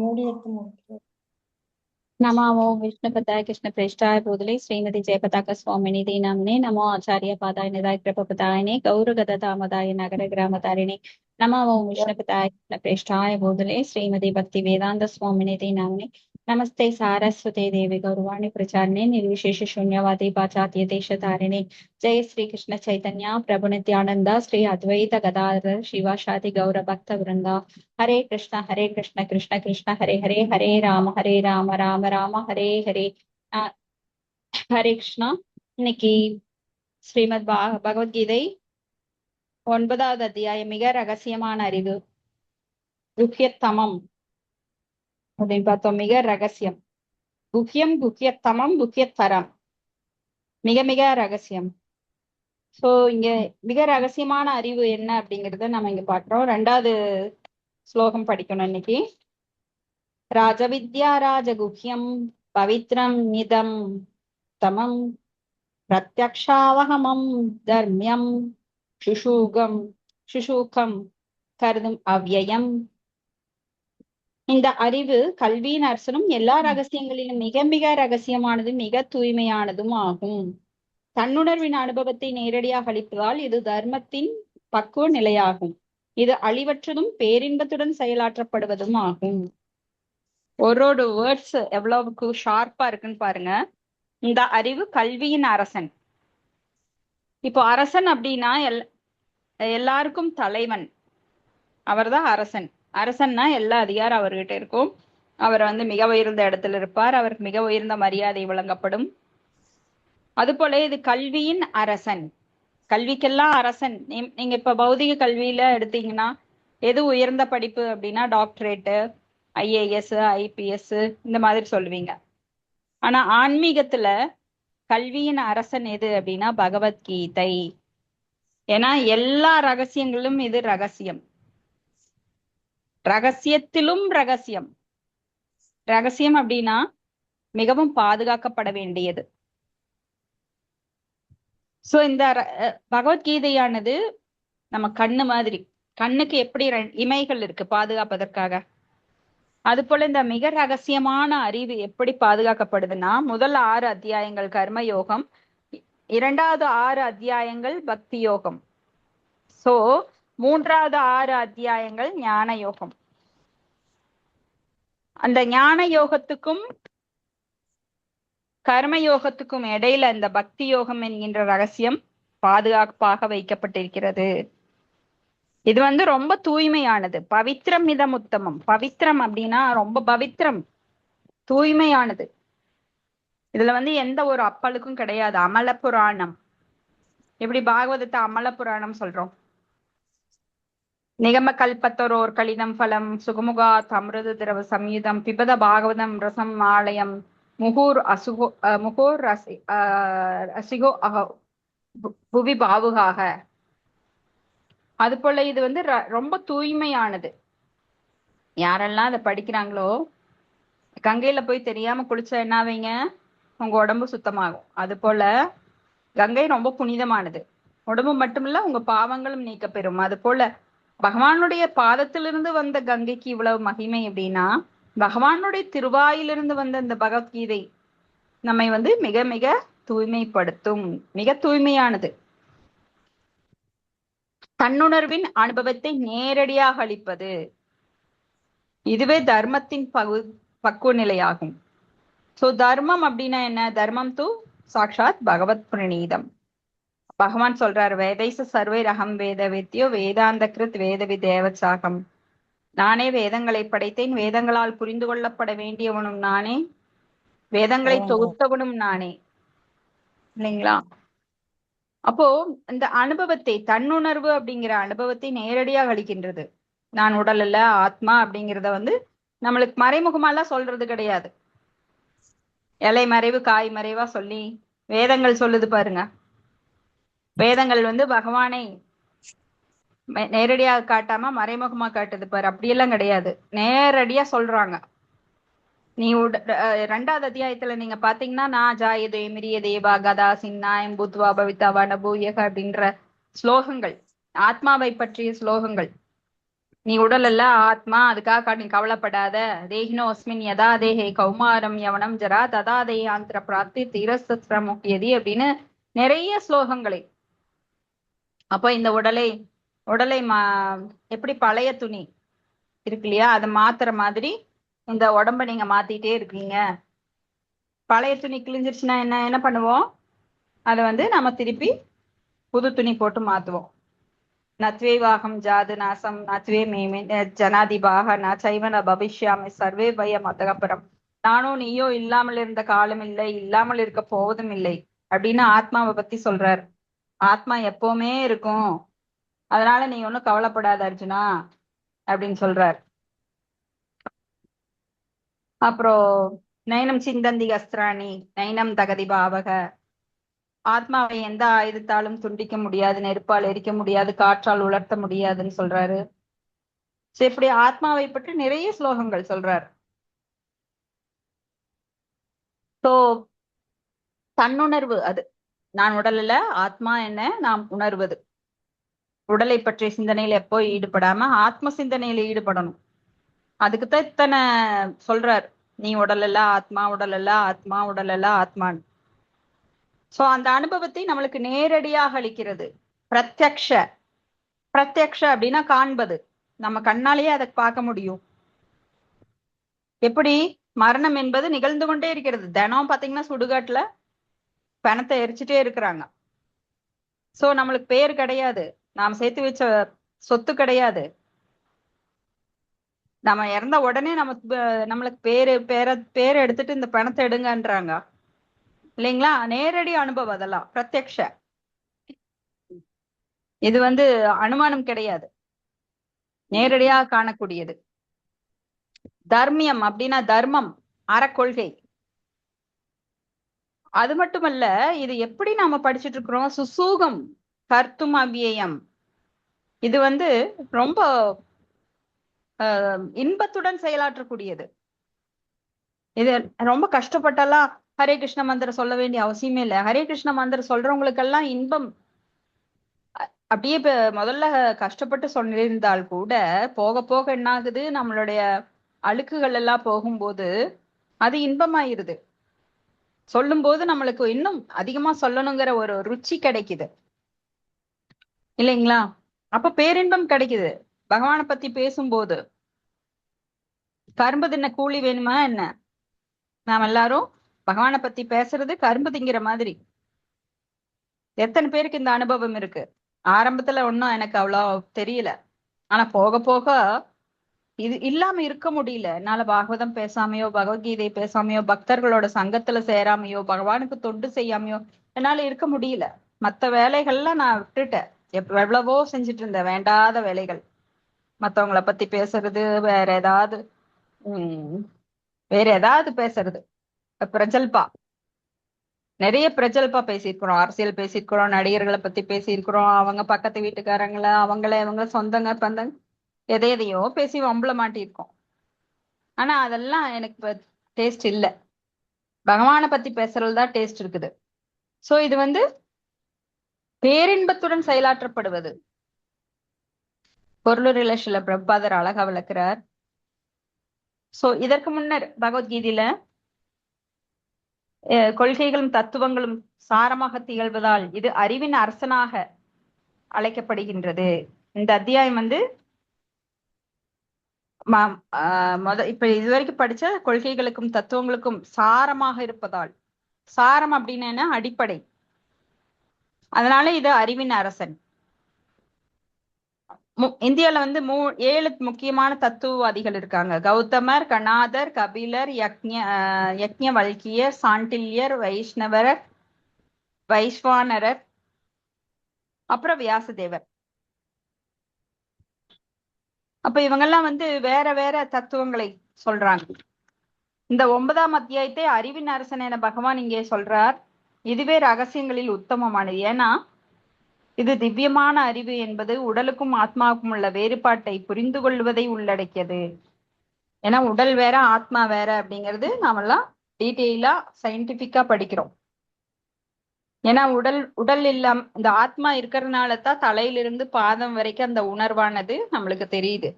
மூடி எடுத்து முடிச்சு. नमो ओम विष्णुपदाय कृष्णप्रेष्ठाय भूतले श्रीमती जयपताका स्वामिनिधि नाम्ने नमो आचार्य पादाय निधाय कृपपदायने गौरगदामदाय नगर ग्रामतारिणे नमो ओम विष्णुपदाय कृष्णप्रेष्ठाय भूतले श्रीमती भक्ति वेदांत स्वामिनिधि नाम्ने नमस्ते सारस्वते देवी गौरवाणी प्रचारणे निर्विशेष शून्यवादी पाचात्य देशतारिणे जय श्री कृष्ण चैतन्य प्रभु नित्यानंदा श्री अद्वैत गदाधर शिवाशादि गौर भक्त वृंदा हरे कृष्ण कृष्ण कृष्ण हरे हरे हरे राम राम राम हरे हरे அஹ் ஹரே கிருஷ்ணா. இன்னைக்கு பகவத்கீதை 9வது அத்தியாயம் மிக ரகசியமான அறிவு குஹ்யத்தமம் அப்படின்னு பார்த்தோம். மிக ரகசியம் குஹ்யம் குஹ்யத்தமம் குஹ்யத்தரம் மிக மிக ரகசியம். சோ இங்க மிக ரகசியமான அறிவு என்ன அப்படிங்கறத நம்ம இங்க பாக்குறோம். 2வது ஸ்லோகம் படிக்கணும் இன்னைக்கு. ராஜவித்யா ராஜகுஹ்யம் பவித்ரம் நிதம் தமம் பிரத்யக்ஷாவகமம் தர்மியம் சுஷூகம் கருதும் அவ்யயம். இந்த அறிவு கல்வியின் அரசனும் எல்லா ரகசியங்களிலும் மிக மிக ரகசியமானதும் மிக தூய்மையானதும் ஆகும். தன்னுணர்வின் அனுபவத்தை நேரடியாக அளிப்பதால் இது தர்மத்தின் பக்குவ நிலையாகும். இது அழிவற்றதும் பேரின்பத்துடன் செயலாற்றப்படுவதும் ஆகும். ஒரு வேர்ட்ஸ் எவ்வளவுக்கு ஷார்ப்பா இருக்குன்னு பாருங்க. இந்த அறிவு கல்வியின் அரசன். இப்போ அரசன் அப்படின்னா எல்லாருக்கும் தலைவன், அவர்தான் அரசன். அரசன்னா எல்லா அதிகாரம் அவர்கிட்ட இருக்கும். அவர் மிக உயர்ந்த இடத்துல இருப்பார். அவருக்கு மிக உயர்ந்த மரியாதை வழங்கப்படும். அது போல இது கல்வியின் அரசன், கல்விக்கெல்லாம் அரசன். நீங்க இப்ப பௌதிக கல்வியில எடுத்தீங்கன்னா எது உயர்ந்த படிப்பு அப்படின்னா டாக்டரேட்டு, ஐஏஎஸ், ஐபிஎஸ் இந்த மாதிரி சொல்லுவீங்க. ஆனா ஆன்மீகத்துல கல்வியின் அரசன் எது அப்படின்னா பகவத்கீதை. ஏன்னா எல்லா ரகசியங்களும் இது ரகசியம், ரகசியத்திலும் ரகசியம். ரகசியம் அப்படின்னா மிகவும் பாதுகாக்கப்பட வேண்டியது. சோ இந்த பகவத்கீதையானது நம்ம கண்ணு மாதிரி. கண்ணுக்கு எப்படி இமைகள் இருக்கு பாதுகாப்பதற்காக, அது போல இந்த மிக ரகசியமான அறிவு எப்படி பாதுகாக்கப்படுதுன்னா முதல் 6 அத்தியாயங்கள் கர்ம யோகம், 2வது 6 அத்தியாயங்கள் பக்தி யோகம், சோ 3வது 6 அத்தியாயங்கள் ஞான யோகம். அந்த ஞான யோகத்துக்கும் கர்ம யோகத்துக்கும் இடையில இந்த பக்தி யோகம் என்கின்ற ரகசியம் பாதுகாப்பாக வைக்கப்பட்டிருக்கிறது. இது ரொம்ப தூய்மையானது. பவித்ரம் மிதம் உத்தமம். பவித்ரம் அப்படின்னா ரொம்ப பவித்ரம், தூய்மையானது. இதுல எந்த ஒரு அப்பலுக்கும் கிடையாது. அமல புராணம், எப்படி பாகவதத்தை அமல புராணம் சொல்றோம். நிகம கல்பத்தரோர் கலிதம் பலம் சுகமுகா அமிர்த திரவ சம்யுதம் பிபத பாகவதம் ரசம் ஆலயம் முகூர் ரசிகோ புவி பாவுகாக. அது போல இது ரொம்ப தூய்மையானது. யாரெல்லாம் அதை படிக்கிறாங்களோ கங்கையில போய் தெரியாம குளிச்சா என்ன ஆவீங்க, உங்க உடம்பு சுத்தமாகும். அது போல கங்கை ரொம்ப புனிதமானது. உடம்பு மட்டுமில்ல, உங்க பாவங்களும் நீக்க பெறும். அது போல பகவானுடைய பாதத்திலிருந்து வந்த கங்கைக்கு இவ்வளவு மகிமை அப்படின்னா பகவானுடைய திருவாயிலிருந்து வந்த இந்த பகவத்கீதை நம்மை மிக மிக தூய்மைப்படுத்தும், மிக தூய்மையானது. தன்னுணர்வின் அனுபவத்தை நேரடியாக அளிப்பது, இதுவே தர்மத்தின் பக்குவ நிலையாகும். சோ தர்மம் அப்படின்னா என்ன? தர்மம் தூ சாட்சாத் பகவத் பிரணீதம். பகவான் சொல்றாரு, வேதைச சர்வை ரகம் வேத வித்யோ வேதாந்த கிருத் வேதவி தேவசாகம். நானே வேதங்களை படைத்தேன், வேதங்களால் புரிந்து கொள்ளப்பட வேண்டியவனும் நானே, வேதங்களை தொகுத்தவனும் நானே. இல்லைங்களா? அப்போ இந்த அனுபவத்தை, தன்னுணர்வு அப்படிங்கிற அனுபவத்தை நேரடியாக அளிக்கின்றது. நான் உடல் அல்ல, ஆத்மா அப்படிங்கிறத நம்மளுக்கு மறைமுகமாலாம் சொல்றது கிடையாது. இலை மறைவு காய் மறைவா சொல்லி வேதங்கள் சொல்லுது பாருங்க. வேதங்கள் பகவானை நேரடியாக காட்டாம மறைமுகமா காட்டுது பாரு. அப்படியெல்லாம் கிடையாது, நேரடியா சொல்றாங்க. நீ 2வது அத்தியாயத்துல நீங்க பாத்தீங்கன்னா நான் ஜாயதே மிரிய தேவா கதா சின்னாயம் புத்வா பவிதா வனபூயக அப்படின்ற ஸ்லோகங்கள், ஆத்மாவை பற்றிய ஸ்லோகங்கள். நீ உடல் அல்ல ஆத்மா, அதுக்காக நீ கவலைப்படாத. தேகினோ அஸ்மின் யதா தேஹே கௌமாரம் யவனம் ஜரா ததா தேயாந்திர பிராப்தி தீரஸ்திரமுக்கியதி அப்படின்னு நிறைய ஸ்லோகங்களை. அப்போ இந்த உடலை உடலை எப்படி பழைய துணி இருக்கு இல்லையா, அதை மாத்துற மாதிரி இந்த உடம்ப நீங்க மாத்திட்டே இருக்கீங்க. பழைய துணி கிழிஞ்சிருச்சுன்னா என்ன என்ன பண்ணுவோம்? அதை நம்ம திருப்பி புது துணி போட்டு மாத்துவோம். நத்வே வாகம் ஜாது நாசம் நத்வே மேமே ஜனாதிபாக ந சைவன பவிஷ்யாமி சர்வே பயம் அதகப்புறம். நானும் நீயோ இல்லாமல் இருந்த காலம் இல்லை, இல்லாமல் இருக்க போவதும் இல்லை அப்படின்னு ஆத்மாவை பத்தி சொல்றார். ஆத்மா எப்பவுமே இருக்கும், அதனால நீ ஒன்னும் கவலைப்படாத அர்ஜுனா அப்படின்னு சொல்றார். அப்புறம் நயனம் சிந்தந்தி அஸ்திராணி நயனம் தகதி பாவக. ஆத்மாவை எந்த ஆயுதத்தாலும் துண்டிக்க முடியாது, நெருப்பால் எரிக்க முடியாது, காற்றால் உலர்த்த முடியாதுன்னு சொல்றாரு. சரி, இப்படி ஆத்மாவை பற்றி நிறைய ஸ்லோகங்கள் சொல்றார். சோ தன்னுணர்வு, அது நான் உடல்ல ஆத்மா என்ன நாம் உணர்வது. உடலை பற்றிய சிந்தனையில எப்போ ஈடுபடாம ஆத்ம சிந்தனையில ஈடுபடணும். அதுக்குத்தான் இத்தனை சொல்றார். நீ உடல் அல்ல ஆத்மா, உடல் அல்ல ஆத்மா, உடல் அல்ல ஆத்மான்னு. சோ அந்த அனுபவத்தை நம்மளுக்கு நேரடியாக அளிக்கிறது. பிரத்யக்ஷ. பிரத்யக்ஷ அப்படின்னா காண்பது, நம்ம கண்ணாலேயே அதை பார்க்க முடியும். எப்படி மரணம் என்பது நிகழ்ந்து கொண்டே இருக்கிறது. தினம் பாத்தீங்கன்னா சுடுகாட்டுல பணத்தை எரிச்சுட்டே இருக்கிறாங்க. சோ நம்மளுக்கு பேர் கிடையாது, நாம் சேர்த்து வச்ச சொத்து கிடையாது. நம்ம இறந்த உடனே நம்மளுக்கு பேரை எடுத்துட்டு இந்த பணத்தை எடுங்கன்றாங்க இல்லைங்களா? நேரடி அனுபவம், அதெல்லாம் பிரத்யக்ஷ. இது அனுமானம் கிடையாது, நேரடியாக காணக்கூடியது. தர்மியம் அப்படின்னா தர்மம், அறக்கொள்கை. அது மட்டுமல்ல, இது எப்படி நாம படிச்சுட்டு இருக்கிறோம்? சுசூகம் கர்த்தும் அவ்வியம். இது ரொம்ப இன்பத்துடன் செயலாற்றக்கூடியது. இது ரொம்ப கஷ்டப்பட்டெல்லாம் ஹரே கிருஷ்ண மந்திரம் சொல்ல வேண்டிய அவசியமே இல்லை. ஹரே கிருஷ்ண மந்திரம் சொல்றவங்களுக்கெல்லாம் இன்பம் அப்படியே முதல்ல கஷ்டப்பட்டு சொல்லியிருந்தால் கூட போக போக என்ன ஆகுது, நம்மளுடைய அழுக்குகள் எல்லாம் போகும்போது அது இன்பமாயிருது. சொல்லும் போது நம்மளுக்கு இன்னும் அதிகமா சொல்லணுங்கிற ஒரு ருச்சி கிடைக்குது இல்லைங்களா? அப்ப பேரின்பம் கிடைக்குது பகவானை பத்தி பேசும்போது. கரும்பு தின்ன கூலி வேணுமா என்ன? நாம் எல்லாரும் பகவானை பத்தி பேசுறது கரும்பு திங்கிற மாதிரி. எத்தனை பேருக்கு இந்த அனுபவம் இருக்கு? ஆரம்பத்துல ஒன்னும் எனக்கு அவ்வளவு தெரியல, ஆனா போக போக இது இல்லாம இருக்க முடியல என்னால. பாகவதம் பேசாமையோ, பகவத்கீதை பேசாமையோ, பக்தர்களோட சங்கத்துல சேராமையோ, பகவானுக்கு தொண்டு செய்யாமையோ என்னால இருக்க முடியல. மத்த வேலைகள்லாம் நான் விட்டுட்டேன். எவ்வளவோ செஞ்சுட்டு இருந்தேன் வேண்டாத வேலைகள். மத்தவங்கள பத்தி பேசுறது, வேற ஏதாவது பேசுறது, பிரஜல்பா. நிறைய பிரஜல்பா பேசியிருக்கிறோம், அரசியல் பேசியிருக்கிறோம், நடிகர்களை பத்தி பேசியிருக்கிறோம், அவங்க பக்கத்து வீட்டுக்காரங்கள, இவங்க சொந்தங்க பந்தங்க எதையோ பேசி வம்பள மாட்டிருக்கோம். ஆனா அதெல்லாம் எனக்கு டேஸ்ட் இல்ல. பகவானை பத்தி பேசுறதுதான் டேஸ்ட் இருக்குது. சோ இது பேரின்பத்துடன் செயலாற்றப்படுவது. பொருளுரையில சில பிரபாதர் அழகா விளக்குறார். சோ இதற்கு முன்னர் பகவத்கீதையில கொள்கைகளும் தத்துவங்களும் சாரமாக திகழ்வதால் இது அறிவின் அரசனாக அழைக்கப்படுகின்றது. இந்த அத்தியாயம் இப்ப இதுவரைக்கும் படிச்ச கொள்கைகளுக்கும் தத்துவங்களுக்கும் சாரமாக இருப்பதால், சாரம் அப்படின்னு அடிப்படை, அதனால இது அறிவின் அரசன். இந்தியால 7 முக்கியமான தத்துவவாதிகள் இருக்காங்க. கௌதமர், கணாதர், கபிலர், யக்ஞவல்கியர், சாண்டில்யர், வைஸ்வானரர், அப்புறம் வியாசதேவர். அப்ப இவங்கெல்லாம் வேற வேற தத்துவங்களை சொல்றாங்க. இந்த 9ஆம் அத்தியாயத்தை அறிவின் அரசன் என பகவான் இங்கே சொல்றார். இதுவே ரகசியங்களில் உத்தமமானது. ஏன்னா இது திவ்யமான அறிவு என்பது உடலுக்கும் ஆத்மாவுக்கும் உள்ள வேறுபாட்டை புரிந்து கொள்வதை உள்ளடக்கியது. ஏன்னா உடல் வேற ஆத்மா வேற அப்படிங்கிறது நாமெல்லாம் டீட்டெயிலா சயின்டிபிக்கா படிக்கிறோம். ஏன்னா உடல் இல்லாம இந்த ஆத்மா இருக்கிறதுனால தான் தலையிலிருந்து பாதம் வரைக்கும் அந்த உணர்வானது நம்மளுக்கு தெரியுது.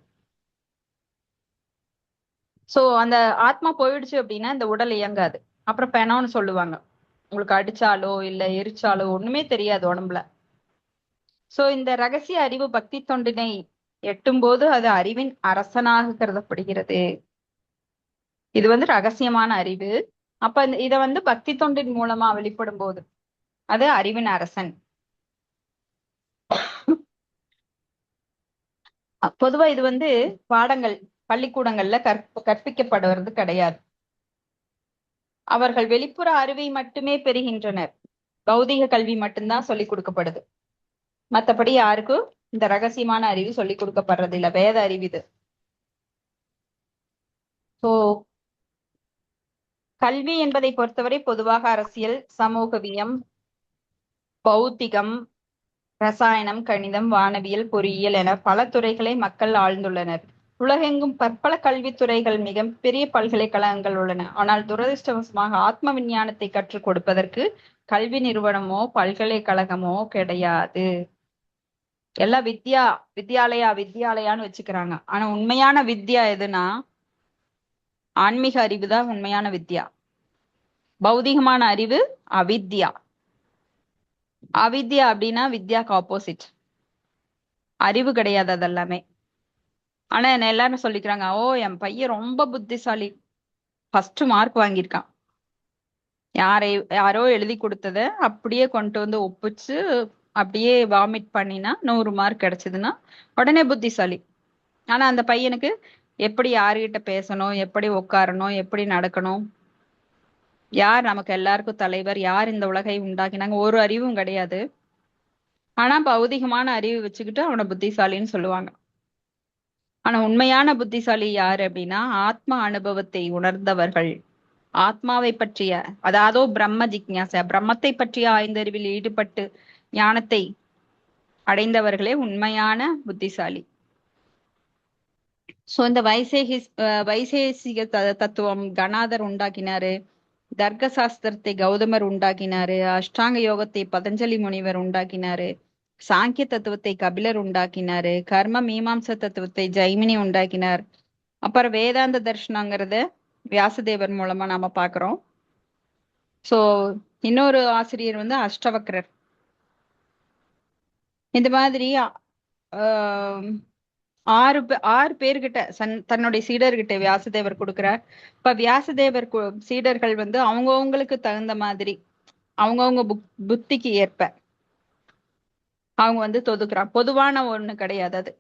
சோ அந்த ஆத்மா போயிடுச்சு அப்படின்னா இந்த உடல் இயங்காது. அப்புறம் பெணம்னு சொல்லுவாங்க. உங்களுக்கு அடிச்சாலோ இல்ல எரிச்சாலோ ஒண்ணுமே தெரியாது உடம்புல. சோ இந்த ரகசிய அறிவு பக்தி தொண்டினை எட்டும்போது அது அறிவின் அரசனாக கருதப்படுகிறது. இது வந்து ரகசியமான அறிவு. அப்ப இத வந்து பக்தி தொண்டின் மூலமா வெளிப்படும் போது அது அறிவின் அரசன். பொதுவா இது வந்து பாடங்கள் பள்ளிக்கூடங்கள்ல கற்பிக்கப்படுவது கிடையாது. அவர்கள் வெளிப்புற அறிவை மட்டுமே பெறுகின்றனர். பௌதிக கல்வி மட்டும்தான் சொல்லிக் கொடுக்கப்படுது. மத்தபடி யாருக்கும் இந்த ரகசியமான அறிவு சொல்லிக் கொடுக்கப்படுறது இல்ல. வேத அறிவு இது. சோ கல்வி என்பதை பொறுத்தவரை பொதுவாக அரசியல், சமூகவியம், பௌத்திகம், ரசாயனம், கணிதம், வானவியல், பொறியியல் என பல துறைகளை மக்கள் ஆழ்ந்துள்ளனர். உலகெங்கும் பற்பல கல்வித்துறைகள், மிகப்பெரிய பல்கலைக்கழகங்கள் உள்ளன. ஆனால் துரதிருஷ்டவசமாக ஆத்ம விஞ்ஞானத்தை கற்றுக் கொடுப்பதற்கு கல்வி நிறுவனமோ பல்கலைக்கழகமோ கிடையாது. எல்லாம் வித்யாலயான்னு வச்சுக்கிறாங்க. ஆனா உண்மையான வித்யா எதுனா ஆன்மீக அறிவு தான் உண்மையான வித்யா. பௌதிகமான அறிவு அவித்யா. அவித்யா அப்படின்னா வித்யாக்கு ஆப்போசிட். அறிவு கிடையாது அதெல்லாமே. ஆனா என்ன எல்லாரும் சொல்லிக்கிறாங்க, ஓ என் பையன் ரொம்ப புத்திசாலி, ஃபர்ஸ்ட் மார்க் வாங்கியிருக்கான். யாரோ எழுதி கொடுத்தத அப்படியே கொண்டு வந்து ஒப்பிச்சு அப்படியே வாமிட் பண்ணினா 100 மார்க் கிடைச்சதுன்னா உடனே புத்திசாலி. ஆனா அந்த பையனுக்கு எப்படி யாருகிட்ட பேசணும், எப்படி உட்காரணும், எப்படி நடக்கணும், யார் நமக்கு எல்லாருக்கும் தலைவர், யார் இந்த உலகை உண்டாக்கினாங்க, ஒரு அறிவும் கிடையாது. ஆனா பௌதிகமான அறிவு வச்சுக்கிட்டு அவனை புத்திசாலின்னு சொல்லுவாங்க. ஆனா உண்மையான புத்திசாலி யாரு அப்படின்னா ஆத்ம அனுபவத்தை உணர்ந்தவர்கள், ஆத்மாவை பற்றிய, அதாவது பிரம்ம ஜிக்ஞாசா, பிரம்மத்தை பற்றிய ஆய்ந்தறிவில் ஈடுபட்டு ஞானத்தை அடைந்தவர்களே உண்மையான புத்திசாலி. சோ இந்த வைசேசிக தத்துவம் கணாதர் உண்டாக்கினாரு. தர்க்க சாஸ்திரத்தை கௌதமர் உண்டாக்கினாரு. அஷ்டாங்க யோகத்தை பதஞ்சலி முனிவர் உண்டாக்கினாரு. சாங்கிய தத்துவத்தை கபிலர் உண்டாக்கினாரு. கர்ம மீமாம்ச தத்துவத்தை ஜெய்மினி உண்டாக்கினார். அப்புறம் வேதாந்த தர்ஷனங்கிறத வியாசதேவர் மூலமா நாம பாக்குறோம். சோ இன்னொரு ஆசிரியர் வந்து அஷ்டவக்ரர். இந்த மாதிரி ஆஹ் ஆறு பேர்கிட்ட தன்னுடைய சீடர்கிட்ட வியாசதேவர் கொடுக்கிறார். இப்ப வியாசதேவர் சீடர்கள் வந்து அவங்கவுங்களுக்கு தகுந்த மாதிரி அவங்கவுங்க புத்திக்கு ஏற்ப அவங்க வந்து தொதுக்குறான். பொதுவான ஒண்ணு கிடையாது அது.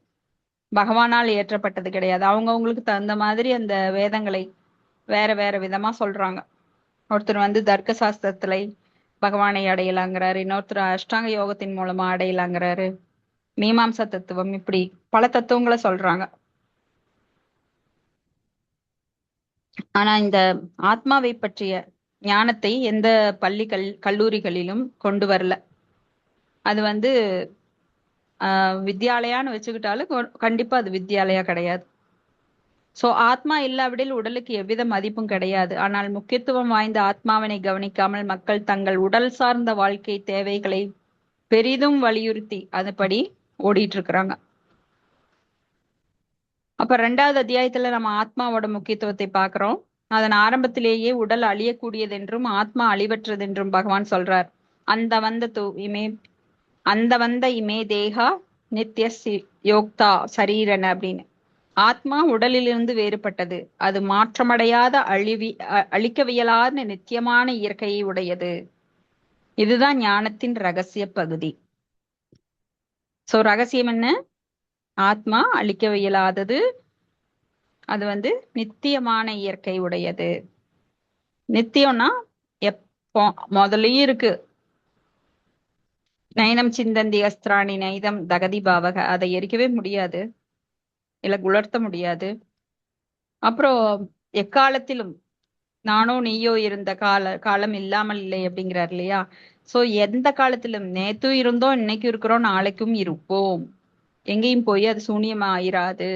பகவானால் ஏற்றப்பட்டது கிடையாது. அவங்கவுங்களுக்கு தகுந்த மாதிரி அந்த வேதங்களை வேற வேற விதமா சொல்றாங்க. ஒருத்தர் வந்து தர்க்க சாஸ்திரத்துல பகவானை அடையலாங்கிறாரு, இன்னொருத்தர் அஷ்டாங்க யோகத்தின் மூலமா அடையலாங்கிறாரு, மீமாம்சா தத்துவம், இப்படி பல தத்துவங்களை சொல்றாங்க. ஆனா இந்த ஆத்மாவை பற்றிய ஞானத்தை எந்த கல்லூரிகளிலும் கொண்டு வரல. அது வந்து வித்யாலயான்னு வச்சுக்கிட்டாலும் கண்டிப்பா அது வித்யாலயா கிடையாது. சோ ஆத்மா இல்லாவிடில் உடலுக்கு எவ்வித மதிப்பும் கிடையாது. ஆனால் முக்கியத்துவம் வாய்ந்த ஆத்மாவினை கவனிக்காமல் மக்கள் தங்கள் உடல் சார்ந்த வாழ்க்கை தேவைகளை பெரிதும் வலியுறுத்தி அதுபடி ஓடிட்டு இருக்கிறாங்க. அப்ப 2வது அத்தியாயத்துல நம்ம ஆத்மாவோட முக்கியத்துவத்தை பார்க்கிறோம். அதன் ஆரம்பத்திலேயே உடல் அழியக்கூடியதென்றும் ஆத்மா அழிவற்றதென்றும் பகவான் சொல்றார். அந்த வந்த இமே அந்த வந்த இமே தேகா நித்ய யோக்தா சரீரன அப்படின்னு. ஆத்மா உடலிலிருந்து வேறுபட்டது. அது மாற்றமடையாத அழிக்கவியலாத நித்தியமான இயற்கையை உடையது. இதுதான் ஞானத்தின் ரகசிய பகுதி. சோ ரகசியம் என்ன? ஆத்மா அழிக்கவியலாதது. அது வந்து நித்தியமான இயற்கை உடையது. நித்தியம்னா எப்போ முதலையும் இருக்கு. நயனம் சிந்தந்தி அஸ்திராணி நைதம் தகதி பாவக, அதை எரிக்கவே முடியாது, இல்ல உலர்த்த முடியாது. அப்புறம் எக்காலத்திலும் நானோ நீயோ இருந்த காலம் இல்லாமல் இல்லை அப்படிங்கிறார் இல்லையா? சோ எந்த காலத்திலும் நேத்தும் இருந்தோம், இன்னைக்கும் இருக்கிறோம், நாளைக்கும் இருப்போம். எங்கேயும் போய் அது சூனியமா ஆயிராது.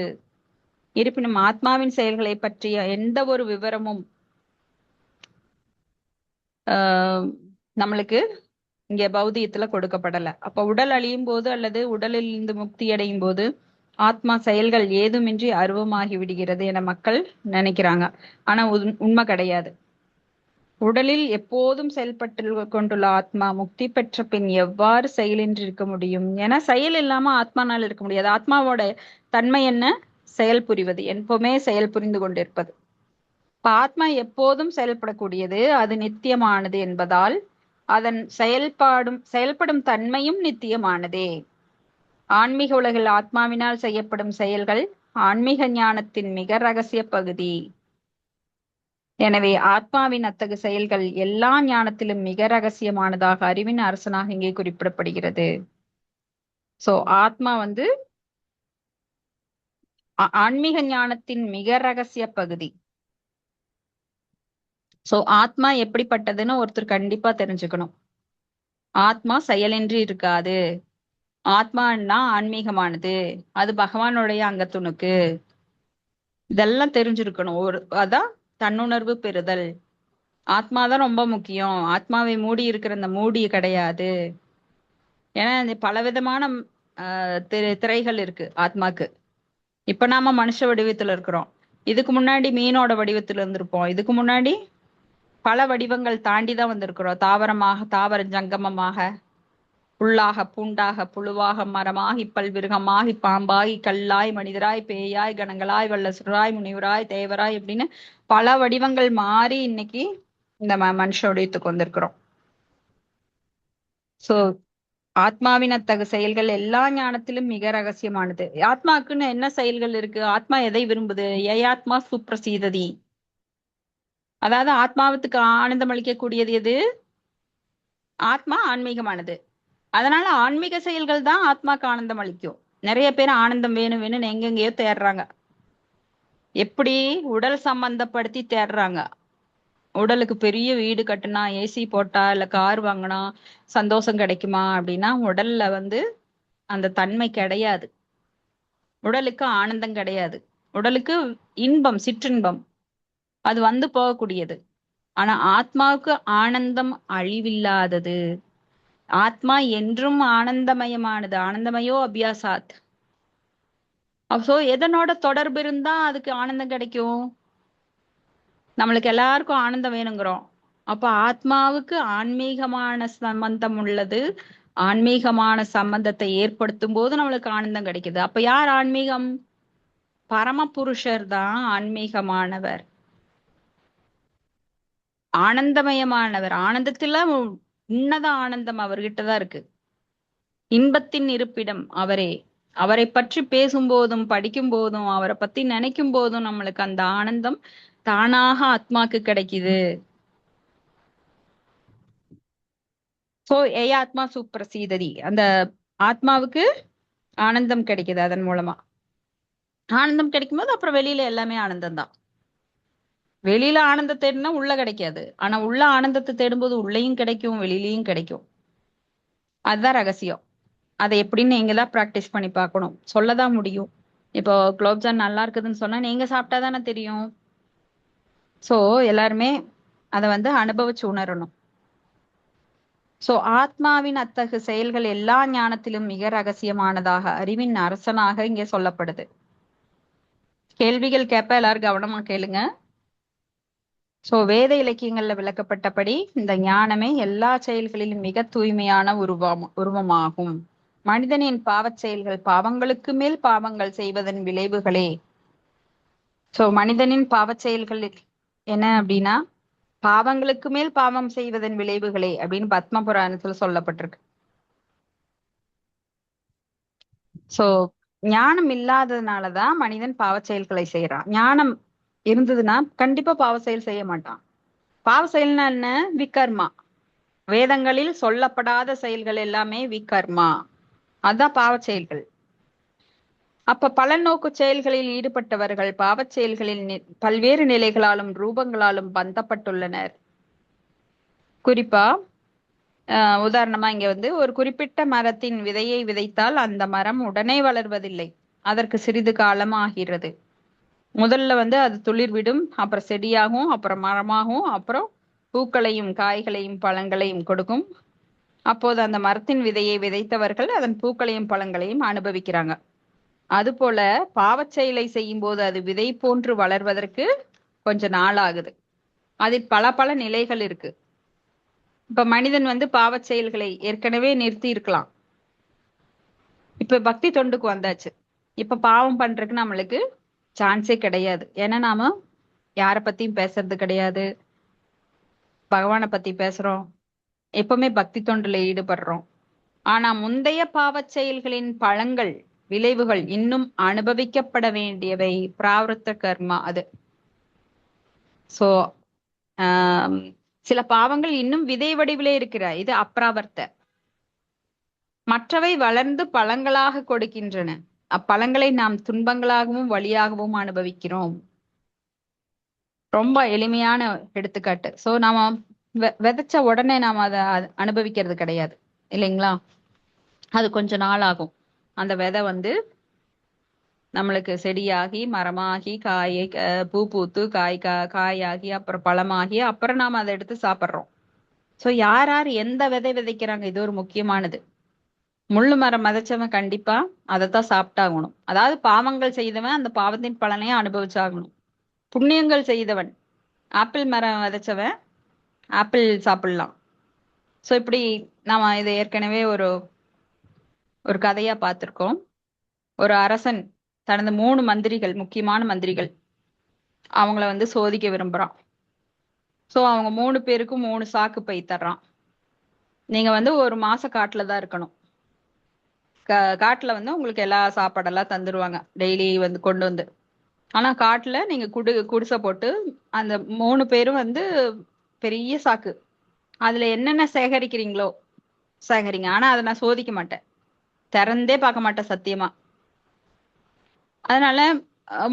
இருப்பினும் ஆத்மாவின் செயல்களை பற்றிய எந்த ஒரு விவரமும் ஆஹ் நம்மளுக்கு இங்க பௌதிகத்துல கொடுக்கப்படல. அப்ப உடல் அழியும் போது அல்லது உடலில் இருந்து முக்தி அடையும் போது ஆத்மா செயல்கள் ஏதுமின்றி அருவமாகி விடுகிறது என மக்கள் நினைக்கிறாங்க. ஆனா உண்மை கிடையாது. உடலில் எப்போதும் செயல்பட்டு கொண்டுள்ள ஆத்மா முக்தி பெற்ற பின் எவ்வாறு செயலின்றி இருக்க முடியும்? ஏன்னா செயல் இல்லாம ஆத்மானால் இருக்க முடியாது. ஆத்மாவோட தன்மை என்ன? செயல் புரிவது, எப்பவுமே செயல் புரிந்து கொண்டிருப்பது. இப்ப ஆத்மா எப்போதும் செயல்படக்கூடியது, அது நித்தியமானது என்பதால் அதன் செயல்படும் தன்மையும் நித்தியமானதே. ஆன்மீக உலகில் ஆத்மாவினால் செய்யப்படும் செயல்கள் ஆன்மீக ஞானத்தின் மிக ரகசிய பகுதி. எனவே ஆத்மாவின் அத்தகு செயல்கள் எல்லா ஞானத்திலும் மிக ரகசியமானதாக அறிவின் அரசனாக இங்கே குறிப்பிடப்படுகிறது. சோ ஆத்மா ஆன்மீக ஞானத்தின் மிக ரகசிய பகுதி. சோ ஆத்மா எப்படிப்பட்டதுன்னு ஒருத்தர் கண்டிப்பா தெரிஞ்சுக்கணும். ஆத்மா செயலின்றி இருக்காது. ஆத்மான்னா ஆன்மீகமானது, அது பகவானுடைய அங்கத்துணுக்கு. இதெல்லாம் தெரிஞ்சிருக்கணும். அதான் தன்னுணர்வு பெறுதல். ஆத்மாதான் ரொம்ப முக்கியம். ஆத்மாவை மூடி இருக்கிற அந்த மூடி கிடையாது. ஏன்னா இந்த பலவிதமான திரைகள் இருக்கு ஆத்மாக்கு. இப்ப நாம மனுஷ வடிவத்துல இருக்கிறோம். இதுக்கு முன்னாடி மீனோட வடிவத்துல இருந்திருப்போம். இதுக்கு முன்னாடி பல வடிவங்கள் தாண்டிதான் வந்திருக்கிறோம். தாவர ஜங்கமமாக, புல்லாக, பூண்டாக, புழுவாக, மரமாகி, பல்விருகமாகி, பாம்பாகி, கல்லாய், மனிதராய், பேயாய், கணங்களாய், வல்லசுராய், முனிவராய், தேவராய் இப்படின்னு பல வடிவங்கள் மாறி இன்னைக்கு இந்த மனுஷ வடிவத்துக்கு வந்திருக்கிறோம். சோ ஆத்மாவின் அத்தகு செயல்கள் எல்லா ஞானத்திலும் மிக ரகசியமானது. ஆத்மாக்குன்னு என்ன செயல்கள் இருக்கு? ஆத்மா எதை விரும்புது? ஏயாத்மா சுப்ரசீததி. அதாவது ஆத்மாவத்துக்கு ஆனந்தம் அளிக்கக்கூடியது எது? ஆத்மா ஆன்மீகமானது. அதனால ஆன்மீக செயல்கள் தான் ஆத்மாக்கு ஆனந்தம் அளிக்கும். நிறைய பேர் ஆனந்தம் வேணும் வேணும்னு எங்கெங்கயோ தேடுறாங்க. எப்படி? உடல் சம்பந்தப்படுத்தி தேடுறாங்க. உடலுக்கு பெரிய வீடு கட்டுனா, ஏசி போட்டா, இல்ல கார் வாங்கினா சந்தோஷம் கிடைக்குமா அப்படின்னா உடல்ல அந்த தன்மை கிடையாது. உடலுக்கு ஆனந்தம் கிடையாது. உடலுக்கு இன்பம், சிற்றின்பம், அது போகக்கூடியது. ஆனா ஆத்மாவுக்கு ஆனந்தம் அழிவில்லாதது. ஆத்மா என்றும் ஆனந்தமயமானது. ஆனந்தமயோ அபியாசாத். அப்போ எதனோட தொடர்பு இருந்தா அதுக்கு ஆனந்தம் கிடைக்கும்? நம்மளுக்கு எல்லாருக்கும் ஆனந்தம் வேணுங்கிறோம். அப்ப ஆத்மாவுக்கு ஆன்மீகமான சம்பந்தம் உள்ளது. ஆன்மீகமான சம்பந்தத்தை ஏற்படுத்தும் போது நம்மளுக்கு ஆனந்தம் கிடைக்குது. அப்ப யார் ஆன்மீகம்? பரமபுருஷர் தான் ஆன்மீகமானவர், ஆனந்தமயமானவர். ஆனந்தத்துல உன்னத ஆனந்தம் அவர்கிட்டதான் இருக்கு. இன்பத்தின் இருப்பிடம் அவரே. அவரை பற்றி பேசும்போதும் படிக்கும் போதும் அவரை பத்தி நினைக்கும் போதும் நம்மளுக்கு அந்த ஆனந்தம் தானாக ஆத்மாக்கு கிடைக்குது. சோ ஏ ஆத்மா சுப்ரசீததி. அந்த ஆத்மாவுக்கு ஆனந்தம் கிடைக்குது. அதன் மூலமா ஆனந்தம் கிடைக்கும் போது அப்புறம் வெளியில எல்லாமே ஆனந்தம் தான். வெளியில ஆனந்தம் தேடினா உள்ள கிடைக்காது. ஆனா உள்ள ஆனந்தத்தை தேடும்போது உள்ளேயும் கிடைக்கும், வெளியிலயும் கிடைக்கும். அதுதான் ரகசியம். அதை எப்படின்னு நீங்க தான் பிராக்டிஸ் பண்ணி பார்க்கணும். சொல்லதான் முடியும். இப்போ குலோப்ஜான் நல்லா இருக்குதுன்னு சொன்னா நீங்க சாப்பிட்டாதானே தெரியும். சோ எல்லாருமே அதை அனுபவிச்சு உணரணும். சோ ஆத்மாவின் அத்தகு செயல்கள் எல்லா ஞானத்திலும் மிக ரகசியமானதாக அறிவின் அரசனாக இங்கே சொல்லப்படுது. கேள்விகள் கேட்ப எல்லாரும் கவனமா கேளுங்க. சோ வேத இலக்கியங்கள்ல விளக்கப்பட்டபடி இந்த ஞானமே எல்லா செயல்களிலும் மிக தூய்மையான உருவமாகும். மனிதனின் பாவச் செயல்கள் பாவங்களுக்கு மேல் பாவங்கள் செய்வதன் விளைவுகளே. சோ மனிதனின் பாவச் செயல்கள் என்ன அப்படின்னா பாவங்களுக்கு மேல் பாவம் செய்வதன் விளைவுகளே அப்படின்னு பத்ம புராணத்துல சொல்லப்பட்டிருக்கு. சோ ஞானம் இல்லாததுனாலதான் மனிதன் பாவச் செயல்களை செய்யறான். ஞானம் இருந்ததுன்னா கண்டிப்பா பாவ செயல் செய்ய மாட்டான். பாவ செயல்னா என்ன? விகர்மா. வேதங்களில் சொல்லப்படாத செயல்கள் எல்லாமே விகர்மா. அதான் பாவச் செயல்கள். அப்ப பலநோக்கு செயல்களில் ஈடுபட்டவர்கள் பாவச் செயல்களில் பல்வேறு நிலைகளாலும் ரூபங்களாலும் பந்தப்பட்டுள்ளனர். குறிப்பா உதாரணமா இங்க ஒரு குறிப்பிட்ட மரத்தின் விதையை விதைத்தால் அந்த மரம் உடனே வளர்வதில்லை. அதற்கு சிறிது காலம் ஆகிறது. முதல்ல அது துளிர்விடும், அப்புறம் செடியாகும், அப்புறம் மரமாகும், அப்புறம் பூக்களையும் காய்களையும் பழங்களையும் கொடுக்கும். அப்போது அந்த மரத்தின் விதையை விதைத்தவர்கள் அதன் பூக்களையும் பழங்களையும் அனுபவிக்கிறாங்க. அது போல பாவச் செயலை செய்யும் போது அது விதை போன்று வளர்வதற்கு கொஞ்ச நாள் ஆகுது. அதில் பல பல நிலைகள் இருக்கு. இப்ப மனிதன் பாவச் செயல்களை ஏற்கனவே நிறுத்தி இருக்கலாம். இப்ப பக்தி தொண்டுக்கு வந்தாச்சு. இப்ப பாவம் பண்றதுக்கு நம்மளுக்கு சான்ஸே கிடையாது. ஏன்னா நாம யார பத்தியும் பேசுறது கிடையாது. பகவானை பத்தி பேசுறோம். எப்பவுமே பக்தி தொண்டுல ஈடுபடுறோம். ஆனா முந்தைய பாவச் செயல்களின் பழங்கள், விளைவுகள் இன்னும் அனுபவிக்கப்பட வேண்டியவை. பிராரப்த கர்மா அது. சோ சில பாவங்கள் இன்னும் விதை வடிவிலே இருக்கிற இது அப்ராவர்த்த. மற்றவை வளர்ந்து பழங்களாக கொடுக்கின்றன. அப்பழங்களை நாம் துன்பங்களாகவும் வழியாகவும் அனுபவிக்கிறோம். ரொம்ப எளிமையான எடுத்துக்காட்டு. சோ நாம விதைச்ச உடனே நாம அதை அனுபவிக்கிறது கிடையாது இல்லைங்களா? அது கொஞ்ச நாள் ஆகும். அந்த விதை நம்மளுக்கு செடியாகி மரமாகி காயை பூ பூத்து காயாகி அப்புறம் பழமாகி அப்புறம் நாம அதை எடுத்து சாப்பிடுறோம். சோ யார் யார் எந்த விதை விதைக்கிறாங்க, இது ஒரு முக்கியமானது. முள்ளு மரம் விதைச்சவன் கண்டிப்பா அதைத்தான் சாப்பிட்டாகணும். அதாவது பாவங்கள் செய்தவன் அந்த பாவத்தின் பலனையும் அனுபவிச்சாகணும். புண்ணியங்கள் செய்தவன், ஆப்பிள் மரம் விதைச்சவன் ஆப்பிள் சாப்பிடலாம். சோ இப்படி நாம இதை ஏற்கனவே ஒரு ஒரு கதையா பார்த்திருக்கோம். ஒரு அரசன் தனது 3 மந்திரிகள், முக்கியமான மந்திரிகள், அவங்கள சோதிக்க விரும்புறான். சோ அவங்க 3 பேருக்கும் 3 சாக்கு பை தர்றான். நீங்க ஒரு மாசம் காட்டுல தான் இருக்கணும். காட்டுல உங்களுக்கு எல்லா சாப்பாடெல்லாம் தந்துருவாங்க டெய்லி கொண்டு வந்து. ஆனா காட்டுல நீங்க குடிசை போட்டு அந்த 3 பேரும் பெரிய சாக்கு, அதுல என்னென்ன சேகரிக்கிறீங்களோ சேகரிங்க. ஆனா அதை நான் சோதிக்க மாட்டேன், திறந்தே பார்க்க மாட்டேன் சத்தியமா. அதனால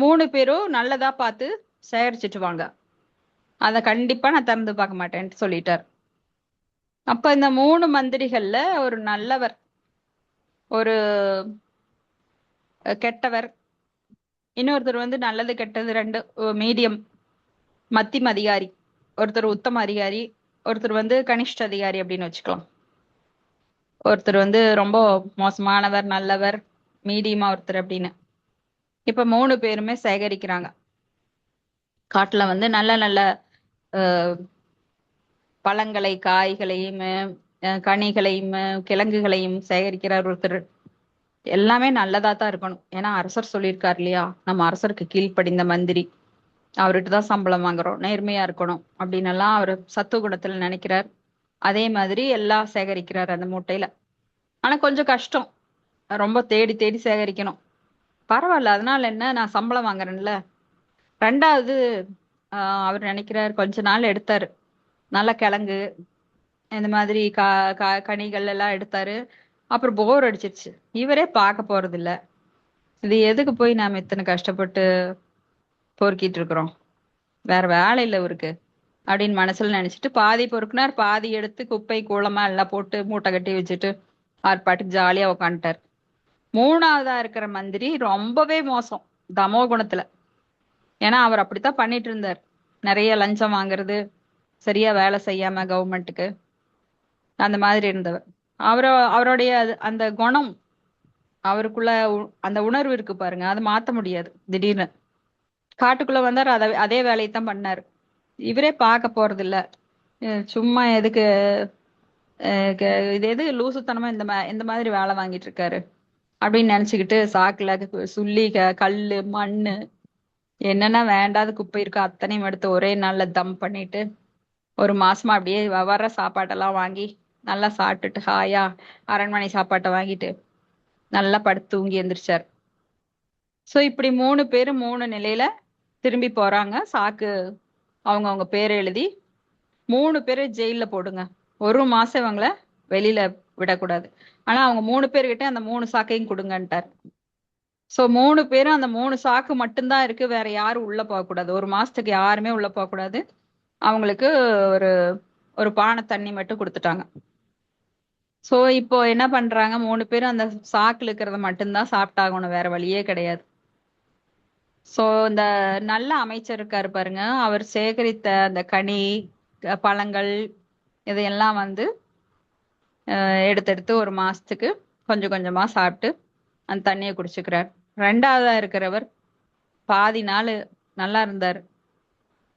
3 பேரும் நல்லதா பார்த்து சேகரிச்சுட்டு வாங்க, அத கண்டிப்பா நான் திறந்து பார்க்க மாட்டேன்ட்டு சொல்லிட்டார். அப்ப இந்த 3 மந்திரிகள்ல ஒரு நல்லவர், ஒரு கெட்டவர், இன்னொருத்தர் நல்லது கெட்டது ரெண்டு மீடியம் மத்தியம் அதிகாரி, ஒருத்தர் உத்தம அதிகாரி, ஒருத்தர் கனிஷ்ட அதிகாரி அப்படின்னு வச்சுக்கலாம். ஒருத்தர் ரொம்ப மோசமானவர், நல்லவர், மீடியமா ஒருத்தர் அப்படின்னு. இப்ப 3 பேருமே சேகரிக்கிறாங்க. காட்டுல நல்ல நல்ல பழங்களை, காய்களையும், கனிகளையும், கிழங்குகளையும் சேகரிக்கிறார் ஒருத்தர். எல்லாமே நல்லதா தான் இருக்கணும். ஏன்னா அரசர் சொல்லியிருக்காரு இல்லையா, நம்ம அரசருக்கு கீழ்ப்படிந்த மந்திரி, அவர்கிட்ட தான் சம்பளம் வாங்குறோம், நேர்மையா இருக்கணும் அப்படின்னு எல்லாம் அவர் சத்துவ குணத்துல நினைக்கிறார். அதே மாதிரி எல்லாம் சேகரிக்கிறார் அந்த மூட்டையில. ஆனா கொஞ்சம் கஷ்டம், ரொம்ப தேடி தேடி சேகரிக்கணும். பரவாயில்ல, அதனால என்ன, நான் சம்பளம் வாங்குறேன்ல. ரெண்டாவது அவர் நினைக்கிறார், கொஞ்ச நாள் எடுத்தாரு, நல்ல கிழங்கு இந்த மாதிரி கனிகள் எல்லாம் எடுத்தாரு. அப்புறம் போர் அடிச்சிருச்சு, இவரே பார்க்க போறது இல்ல, இது எதுக்கு போய் நாம இத்தனை கஷ்டப்பட்டு பொறுக்கிட்டு இருக்கிறோம், வேற வேலை இல்லை இவருக்கு அப்படின்னு மனசுல நினைச்சிட்டு பாதி பொறுக்குனார். பாதி எடுத்து குப்பை கூளமா எல்லாம் போட்டு மூட்டை கட்டி வச்சுட்டு அவர் பாட்டுக்கு ஜாலியா உக்காந்துட்டார். 3ஆவதா இருக்கிற மந்திரி ரொம்பவே மோசம், தமோ குணத்துல. ஏன்னா அவர் அப்படித்தான் பண்ணிட்டு இருந்தார், நிறைய லஞ்சம் வாங்குறது, சரியா வேலை செய்யாம கவர்மெண்ட்டுக்கு, அந்த மாதிரி இருந்தவர். அவருடைய அந்த குணம், அவருக்குள்ள அந்த உணர்வு இருக்கு பாருங்க, அதை மாத்த முடியாது. திடீர்னு காட்டுக்குள்ள வந்தார், அதே வேலையைத்தான் பண்ணாரு. இவரே பார்க்க போறது இல்ல, சும்மா எதுக்கு இது எது லூசுத்தனமா இந்த மாதிரி வேலை வாங்கிட்டு இருக்காரு அப்படின்னு நினைச்சுக்கிட்டு சாக்குல சுள்ளி கல்லு மண்ணு என்னென்ன வேண்டாத குப்பை இருக்கோ அத்தனையும் எடுத்து ஒரே நாள்ல தம் பண்ணிட்டு ஒரு மாசமா அப்படியே வர்ற சாப்பாட்டெல்லாம் வாங்கி நல்லா சாப்பிட்டுட்டு ஹாயா அரண்மனை சாப்பாட்டை வாங்கிட்டு நல்லா படுத்து தூங்கி எந்திரிச்சார். சோ இப்படி 3 பேரும் 3 நிலையில திரும்பி போறாங்க. சாக்கு அவங்க பேரை எழுதி 3 பேரை ஜெயில போடுங்க, ஒரு மாசம் இவங்கள வெளியில விடக்கூடாது. ஆனா அவங்க 3 பேர்கிட்ட அந்த 3 சாக்கையும் கொடுங்கன்ட்டார். சோ 3 பேரும் அந்த 3 சாக்கு மட்டும்தான் இருக்கு, வேற யாரும் உள்ள போக கூடாது, ஒரு மாசத்துக்கு யாருமே உள்ள போக கூடாது. அவங்களுக்கு ஒரு ஒரு பானை தண்ணி மட்டும் கொடுத்துட்டாங்க. சோ இப்போ என்ன பண்றாங்க, 3 பேரும் அந்த சாக்குல இருக்கிறத மட்டும்தான் சாப்பிட்டாகணும், வேற வழியே கிடையாது. சோ இந்த நல்ல அமைச்சர் இருக்காரு பாருங்க, அவர் சேகரித்த அந்த கனி பழங்கள் இதையெல்லாம் எடுத்து எடுத்து ஒரு மாசத்துக்கு கொஞ்சம் கொஞ்சமா சாப்பிட்டு அந்த தண்ணியை குடிச்சுக்கிறார். ரெண்டாவதா இருக்கிறவர் பாதி நாள் நல்லா இருந்தாரு.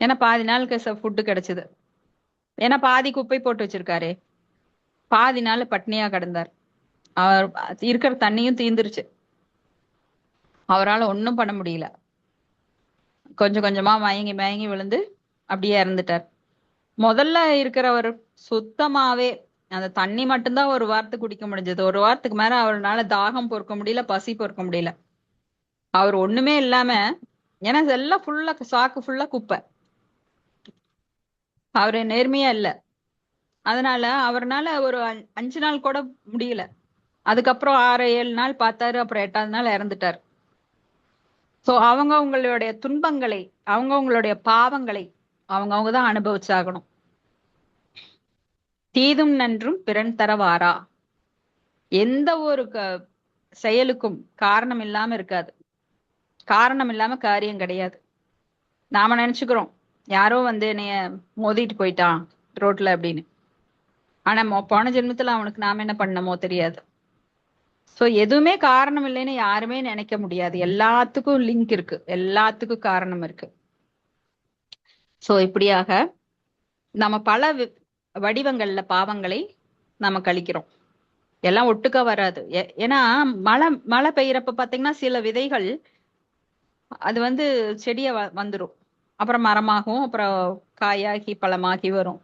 ஏன்னா பாதி நாளுக்கு ஃபுட்டு கிடைச்சது. ஏன்னா பாதி குப்பை போட்டு வச்சிருக்காரே. பாதி நாள் பட்னியா கிடந்தார். அவர் இருக்கிற தண்ணியும் தீந்துருச்சு. அவரால் ஒன்றும் பண்ண முடியல. கொஞ்சம் கொஞ்சமா மயங்கி மயங்கி விழுந்து அப்படியே இறந்துட்டார். முதல்ல இருக்கிறவர் சுத்தமாவே அந்த தண்ணி மட்டும்தான் ஒரு வாரத்துக்கு குடிக்க முடிஞ்சது. ஒரு வாரத்துக்கு மேல அவரால் தாகம் பொறுக்க முடியல, பசி பொறுக்க முடியல. அவர் ஒண்ணுமே இல்லாம, ஏன்னா இதெல்லாம் ஃபுல்லா சாக்கு ஃபுல்லா குப்பை. அவரு நேர்மையா இல்ல. அதனால அவர்னால ஒரு 5 நாள் கூட முடியல. அதுக்கப்புறம் 6 7 நாள் பார்த்தாரு. அப்புறம் 8வது நாள் இறந்துட்டார். சோ அவங்க அவங்களுடைய துன்பங்களை, அவங்க அவங்களுடைய பாவங்களை அவங்க தான் அனுபவிச்சாகணும். தீதும் நன்றும் பிறன் தரவாரா. எந்த ஒரு செயலுக்கும் காரணம் இல்லாம இருக்காது. காரணம் இல்லாம காரியம் கிடையாது. நாம நினைச்சுக்கிறோம் யாரோ வந்து என்னைய மோதிட்டு போயிட்டான் ரோட்ல அப்படின்னு. ஆனா போன ஜென்மத்துல அவனுக்கு நாம என்ன பண்ணமோ தெரியாது. சோ எதுவுமே காரணம் இல்லைன்னு யாருமே நினைக்க முடியாது. எல்லாத்துக்கும் லிங்க் இருக்கு, எல்லாத்துக்கும் காரணம் இருக்கு. சோ இப்படியாக நம்ம பல வடிவங்கள்ல பாவங்களை நம்ம கழிக்கிறோம். எல்லாம் ஒட்டுக்கா வராது. ஏன்னா மழை மழை பெய்யறப்ப பாத்தீங்கன்னா சில விதைகள் அது வந்து செடிய வந்துடும். அப்புறம் மரமாகும், அப்புறம் காயாகி பழமாகி வரும்.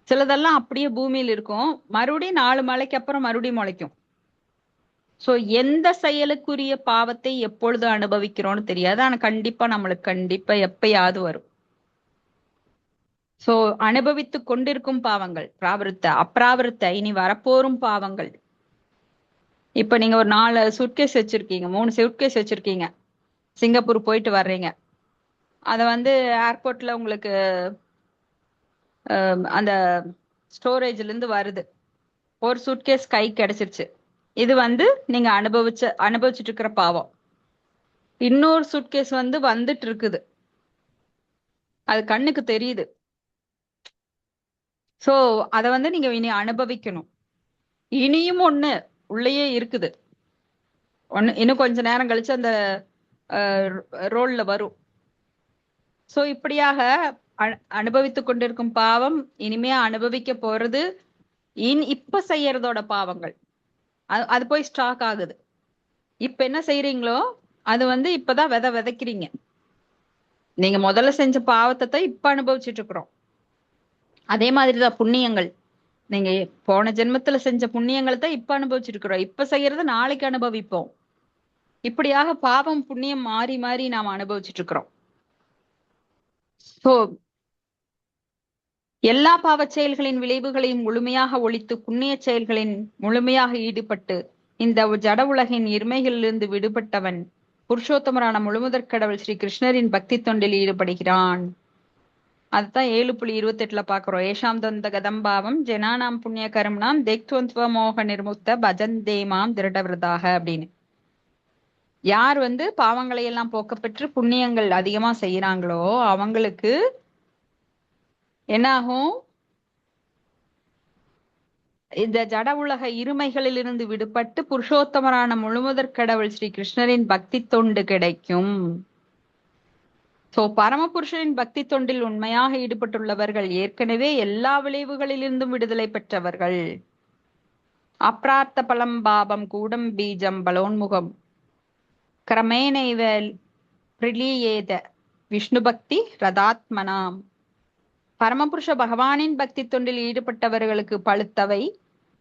சிலதெல்லாம் அப்படியே பூமியில் இருக்கும், மறுபடியும் 4 மழைக்கு அப்புறம் மறுபடியும் முளைக்கும். சோ எந்த செயலுக்குரிய பாவத்தை எப்பொழுது அனுபவிக்கிறோம்னு தெரியாது. ஆனா கண்டிப்பா நம்மளுக்கு கண்டிப்பா எப்பயாவது வரும். சோ அனுபவித்து கொண்டிருக்கும் பாவங்கள் பிராவிருத்த, அப்பிராவிருத்த, இனி வரப்போரும் பாவங்கள். இப்ப நீங்க ஒரு 4 சூட்கேஸ் வச்சிருக்கீங்க, 3 சூட்கேஸ் வச்சிருக்கீங்க, சிங்கப்பூர் போயிட்டு வர்றீங்க. அத வந்து ஏர்போர்ட்ல உங்களுக்கு அந்த ஸ்டோரேஜ்ல இருந்து வருது. ஒரு சூட்கேஸ் கை கிடைச்சிருச்சு. இது வந்து நீங்க அனுபவிச்சுட்டு இருக்கிற பாவம். இன்னொரு சூட்கேஸ் வந்து வந்துட்டு இருக்குது, அது கண்ணுக்கு தெரியுது. சோ அத வந்து நீங்க இனி அனுபவிக்கணும். இனியும் ஒண்ணு உள்ளேயே இருக்குது. இன்னும் கொஞ்ச நேரம் கழிச்சு அந்த ரோல்ல வரும். சோ இப்படியாக அனுபவித்துக் கொண்டிருக்கும் பாவம், இனிமே அனுபவிக்க போறது இப்ப செய்யறதோட பாவங்கள். அது போய் ஸ்டாக் ஆகுது. இப்ப என்ன செய்யறீங்களோ அது வந்து இப்பதான் விதைக்கிறீங்க. நீங்க முதல்ல செஞ்ச பாவத்தை தான் இப்ப அனுபவிச்சுட்டு இருக்கிறோம். அதே மாதிரிதான் புண்ணியங்கள். நீங்க போன ஜென்மத்துல செஞ்ச புண்ணியங்களை தான் இப்ப அனுபவிச்சுட்டு இருக்கிறோம். இப்ப செய்யறத நாளைக்கு அனுபவிப்போம். இப்படியாக பாவம் புண்ணியம் மாறி மாறி நாம அனுபவிச்சுட்டு இருக்கிறோம். சோ எல்லா பாவச் செயல்களின் விளைவுகளையும் முழுமையாக ஒழித்து புண்ணிய செயல்களின் முழுமையாக ஈடுபட்டு இந்த ஜட உலகின் இருமைகளிலிருந்து விடுபட்டவன் புருஷோத்தமரான முழுமுதற் கடவுள் ஸ்ரீ கிருஷ்ணரின் பக்தி தொண்டில் ஈடுபடுகிறான். அதுதான் 7.28 பாக்குறோம். ஏஷாம் தொந்த கதம்பாவம் ஜனானாம் புண்ணிய கரும்னாம் தேக்துவந்த்வ மோக நிர்முக்த பஜந்தேமாம் திருடவிரதாக அப்படின்னு. யார் வந்து பாவங்களை எல்லாம் போக்கப்பெற்று புண்ணியங்கள் அதிகமா செய்யறாங்களோ அவங்களுக்கு என்னாகும்? இந்த ஜட உலக இருமைகளிலிருந்து விடுபட்டு புருஷோத்தமரான முழுமுதற் கடவுள் ஸ்ரீ கிருஷ்ணரின் பக்தி தொண்டு கிடைக்கும். சோ பரமபுருஷனின் பக்தி தொண்டில் உண்மையாக ஈடுபட்டுள்ளவர்கள் ஏற்கனவே எல்லா விளைவுகளிலிருந்தும் விடுதலை பெற்றவர்கள். அப்பிரார்த்த பலம் பாபம் கூடம் பீஜம் பலோன்முகம் கிரமேணைவ பிரிலீயேத விஷ்ணு பக்தி ரதாத்மனாம். பரமபுருஷ பகவானின் பக்தி தொண்டில் ஈடுபட்டவர்களுக்கு பழுத்தவை,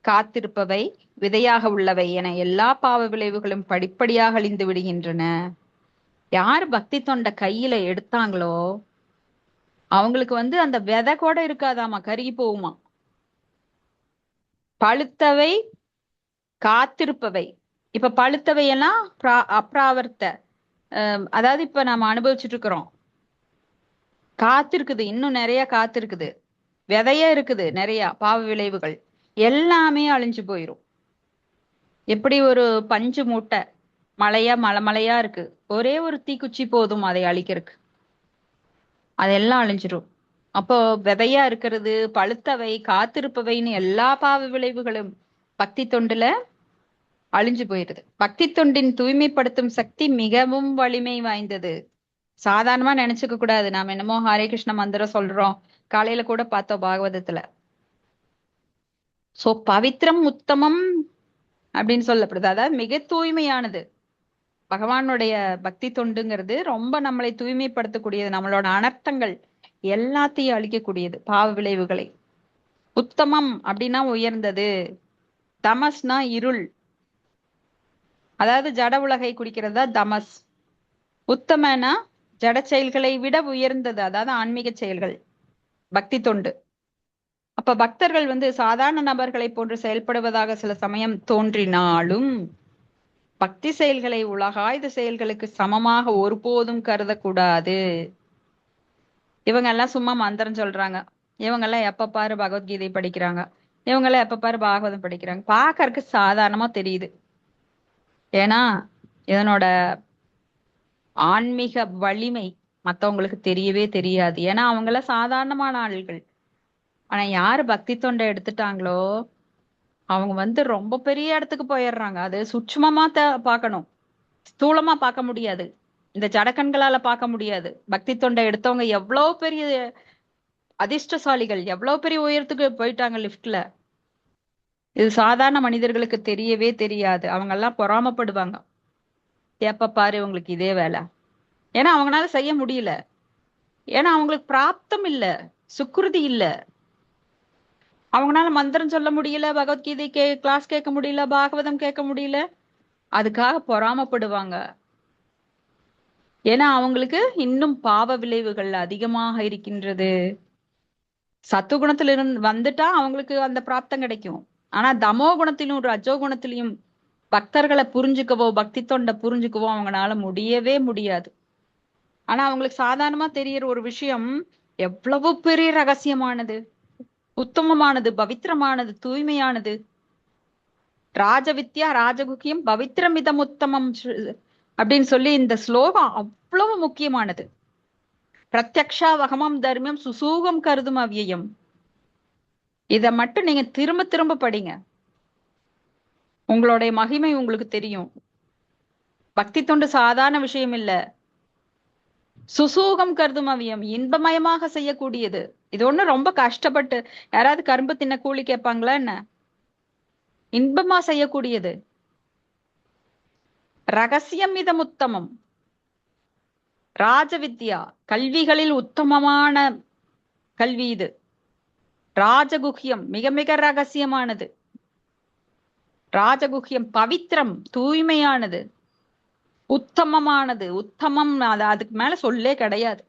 காத்திருப்பவை, விதையாக உள்ளவை என எல்லா பாவ விளைவுகளும் படிப்படியாக அழிந்து விடுகின்றன. யார் பக்தி தொண்ட கையில எடுத்தாங்களோ அவங்களுக்கு வந்து அந்த விதை கூட இருக்காதாமா, கருகி போகுமா. பழுத்தவை, காத்திருப்பவை. இப்ப பழுத்தவை எல்லாம் அப்ராவர்த்த, அதாவது இப்ப நாம அனுபவிச்சுட்டு இருக்கிறோம். காத்திருக்குது, இன்னும் நிறைய காத்திருக்குது. விதைய இருக்குது நிறைய பாவ விளைவுகள். எல்லாமே அழிஞ்சு போயிரும். எப்படி ஒரு பஞ்சு மூட்டை மலையா மலையா இருக்கு, ஒரே ஒரு தீக்குச்சி போதும் அதை அழிக்கிறதுக்கு, அதெல்லாம் அழிஞ்சிரும். அப்போ விதையா இருக்கிறது, பழுத்தவை, காத்திருப்பவைன்னு எல்லா பாவ விளைவுகளும் பக்தி தொண்டுல அழிஞ்சு போயிடுது. பக்தி தொண்டின் தூய்மைப்படுத்தும் சக்தி மிகவும் வலிமை வாய்ந்தது. சாதாரணமா நினைச்சுக்க கூடாது. நாம என்னமோ ஹரே கிருஷ்ண மந்திரம் சொல்றோம். காலையில கூட பார்த்தோம் பாகவதத்துல. சோ பவித்ரம் உத்தமம் அப்படின்னு சொல்லப்படுது. அதாவது மிக தூய்மையானது. பகவானுடைய பக்தி தொண்டுங்கிறது ரொம்ப நம்மளை தூய்மைப்படுத்தக்கூடியது. நம்மளோட அனர்த்தங்கள் எல்லாத்தையும் அழிக்கக்கூடியது, பாவ விளைவுகளை. உத்தமம் அப்படின்னா உயர்ந்தது. தமஸ்னா இருள், அதாவது ஜட உலகை குறிக்கிறதா தமஸ். உத்தமனா ஜட செயல்களை விட உயர்ந்தது, அதாவது ஆன்மீக செயல்கள், பக்தி தொண்டு. அப்ப பக்தர்கள் சாதாரண நபர்களை போன்று செயல்படுவதாக சில சமயம் தோன்றினாலும் பக்தி செயல்களை உலகாயுத செயல்களுக்கு சமமாக ஒருபோதும் கருதக்கூடாது. இவங்க எல்லாம் சும்மா மந்திரம் சொல்றாங்க, இவங்க எல்லாம் எப்ப பாரு பகவத்கீதை படிக்கிறாங்க, இவங்க எல்லாம் எப்ப பாரு பாகவதம் படிக்கிறாங்க. பாக்கறதுக்கு சாதாரணமா தெரியுது. ஏன்னா இதனோட ஆன்மீக வலிமை மத்தவங்களுக்கு தெரியவே தெரியாது. ஏன்னா அவங்க எல்லாம் சாதாரணமான ஆள்கள். ஆனா யாரு பக்தி தொண்டை எடுத்துட்டாங்களோ அவங்க ரொம்ப பெரிய இடத்துக்கு போயிடுறாங்க. அது சூட்சுமமா பார்க்கணும், ஸ்தூலமா பார்க்க முடியாது, இந்த ஜடக்கண்களால பார்க்க முடியாது. பக்தி தொண்டை எடுத்தவங்க எவ்வளவு பெரிய அதிர்ஷ்டசாலிகள், எவ்வளவு பெரிய உயரத்துக்கு போயிட்டாங்க லிஃப்ட்ல. இது சாதாரண மனிதர்களுக்கு தெரியவே தெரியாது. அவங்க எல்லாம் பொறாமப்படுவாங்க, எப்ப பாரு உங்களுக்கு இதே வேலை. ஏன்னா அவங்களால செய்ய முடியல. ஏன்னா அவங்களுக்கு பிராப்தம் இல்ல, சுக்கிருதி இல்ல. அவங்களால மந்திரம் சொல்ல முடியல, பகவத்கீதை கிளாஸ் கேட்க முடியல, பாகவதம் கேட்க முடியல. அதுக்காக பொறாமப்படுவாங்க. ஏன்னா அவங்களுக்கு இன்னும் பாவ விளைவுகள் அதிகமாக இருக்கின்றது. சத்துவகுணத்துல இருந்து வந்துட்டா அவங்களுக்கு அந்த பிராப்தம் கிடைக்கும். ஆனா தமோ குணத்திலும் ரஜோ குணத்திலையும் பக்தர்களை புரிஞ்சுக்கவோ பக்தி தொண்டை புரிஞ்சுக்கவோ அவங்களால முடியவே முடியாது. ஆனா அவங்களுக்கு சாதாரணமா தெரியற ஒரு விஷயம் எவ்வளவு பெரிய ரகசியமானது, உத்தமமானது, பவித்திரமானது, தூய்மையானது. ராஜவித்யா ராஜகுக்கியம் பவித்திரமிதம் உத்தமம் அப்படின்னு சொல்லி இந்த ஸ்லோகம் அவ்வளவு முக்கியமானது. பிரத்யக்ஷா வகமம் தர்மியம் சுசூகம் கருதும் அவ்வியம். இத மட்டும் நீங்க திரும்ப திரும்ப படிங்க, உங்களுடைய மகிமை உங்களுக்கு தெரியும். பக்தி தொண்டு சாதாரண விஷயம் இல்ல. சுசூகம் கருதும் அவ்வியம், இன்பமயமாக செய்யக்கூடியது. இது ஒண்ணு ரொம்ப கஷ்டப்பட்டு யாராவது கரும்பு தின்ன கூலி கேட்பாங்களா என்ன? இன்பமா செய்யக்கூடியது. ரகசியம் இதம் உத்தமம். ராஜவித்யா கல்விகளில் உத்தமமான கல்வி இது. ராஜகுஹ்யம் மிக மிக ரகசியமானது. ராஜகுஹ்யம் பவித்ரம் தூய்மையானது, உத்தமமானது. உத்தமம் அதுக்கு மேல சொல்லே கிடையாது.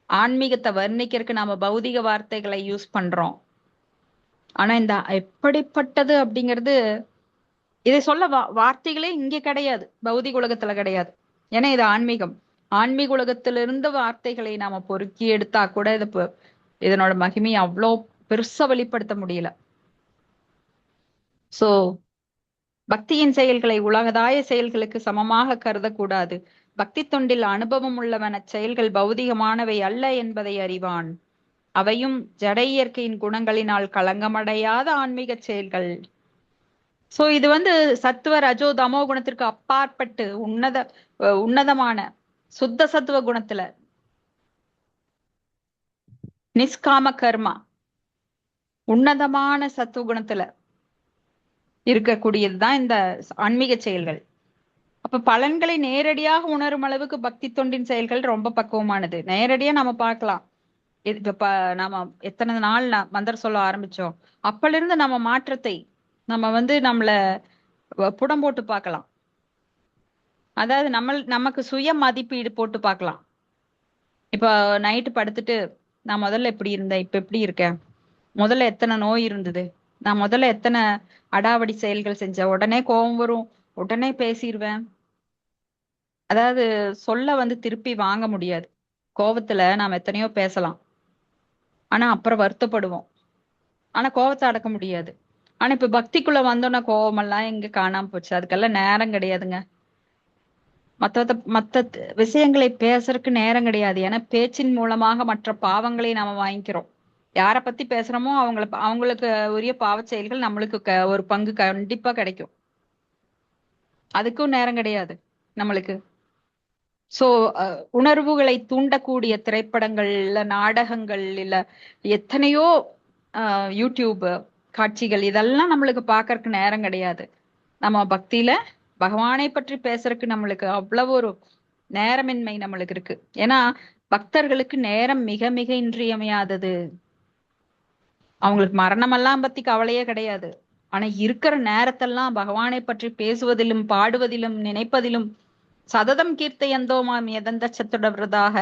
ஆன்மீகத்தை வர்ணிக்கிறதுக்கு நாம பௌதிக வார்த்தைகளை யூஸ் பண்றோம். ஆனா இந்த எப்படிப்பட்டது அப்படிங்கிறது, இதை சொல்ல வார்த்தைகளே இங்க கிடையாது, பௌதிக உலகத்துல கிடையாது. ஏன்னா இது ஆன்மீகம். ஆன்மீக உலகத்திலிருந்து வார்த்தைகளை நாம பொறுக்கி எடுத்தா கூட இதனோட மகிமையை அவ்வளோ பெருசா வெளிப்படுத்த முடியல. சோ பக்தியின் செயல்களை உலகதாய செயல்களுக்கு சமமாக கருதக்கூடாது. பக்தி தொண்டில் அனுபவம் உள்ளவன செயல்கள் பௌதிகமானவை அல்ல என்பதை அறிவான். அவையும் ஜட இயற்கையின் குணங்களினால் களங்கமடையாத ஆன்மீக செயல்கள். சோ இது சத்துவ ரஜோ தமோ குணத்திற்கு அப்பாற்பட்டு உன்னதமான சுத்த சத்துவ குணத்துல நிஷ்காம கர்மா, உன்னதமான சத்துவ குணத்துல இருக்கக்கூடியதுதான் இந்த ஆன்மீக செயல்கள். அப்ப பலன்களை நேரடியாக உணரும் அளவுக்கு பக்தி தொண்டின் செயல்கள் ரொம்ப பக்குவமானது. நேரடியா நம்ம பார்க்கலாம். இப்ப நாம எத்தனை நாள் மந்திரம் சொல்ல ஆரம்பிச்சோம், அப்பல இருந்து நம்ம மாற்றத்தை நம்ம நம்மள புடம் போட்டு பார்க்கலாம். அதாவது நமக்கு சுய மதிப்பீடு போட்டு பார்க்கலாம். இப்ப நைட்டு படுத்துட்டு நான் முதல்ல எப்படி இருந்தேன், இப்ப எப்படி இருக்கேன், முதல்ல எத்தனை நோய் இருந்தது, நான் முதல்ல எத்தனை அடாவடி செயல்கள் செஞ்சேன், உடனே கோபம் வரும், உடனே பேசிடுவேன். அதாவது சொல்ல திருப்பி வாங்க முடியாது. கோபத்துல நாம எத்தனையோ பேசலாம், ஆனா அப்புறம் வருத்தப்படுவோம். ஆனா கோபத்தை அடக்க முடியாது. ஆனா இப்ப பக்திக்குள்ள வந்தோம்னா கோபமெல்லாம் எங்க காணாம போச்சு. அதுக்கெல்லாம் நேரம் கிடையாதுங்க. மத்த விஷயங்களை பேசுறதுக்கு நேரம் கிடையாது. ஏன்னா பேச்சின் மூலமாக மற்ற பாவங்களை நாம வாங்கிக்கிறோம். யார பத்தி பேசுறோமோ அவங்களுக்கு உரிய பாவ செயல்கள் நம்மளுக்கு ஒரு பங்கு கண்டிப்பா கிடைக்கும். அதுக்கும் நேரம் கிடையாது நம்மளுக்கு. சோ உணர்வுகளை தூண்டக்கூடிய திரைப்படங்கள் இல்ல நாடகங்கள் இல்ல எத்தனையோ யூடியூப் காட்சிகள் இதெல்லாம் நம்மளுக்கு பார்க்கறதுக்கு நேரம் கிடையாது. நம்ம பக்தியில பகவானை பற்றி பேசுறதுக்கு நம்மளுக்கு அவ்வளவு ஒரு நேரமின்மை நம்மளுக்கு இருக்கு. ஏன்னா பக்தர்களுக்கு நேரம் மிக மிக இன்றியமையாதது. அவங்களுக்கு மரணமெல்லாம் பத்தி கவலையே கிடையாது. ஆனா இருக்கிற நேரத்தெல்லாம் பகவானை பற்றி பேசுவதிலும் பாடுவதிலும் நினைப்பதிலும் சததம் கீர்த்தயந்தோ மாம் எதந்த சத்துடவிரதாக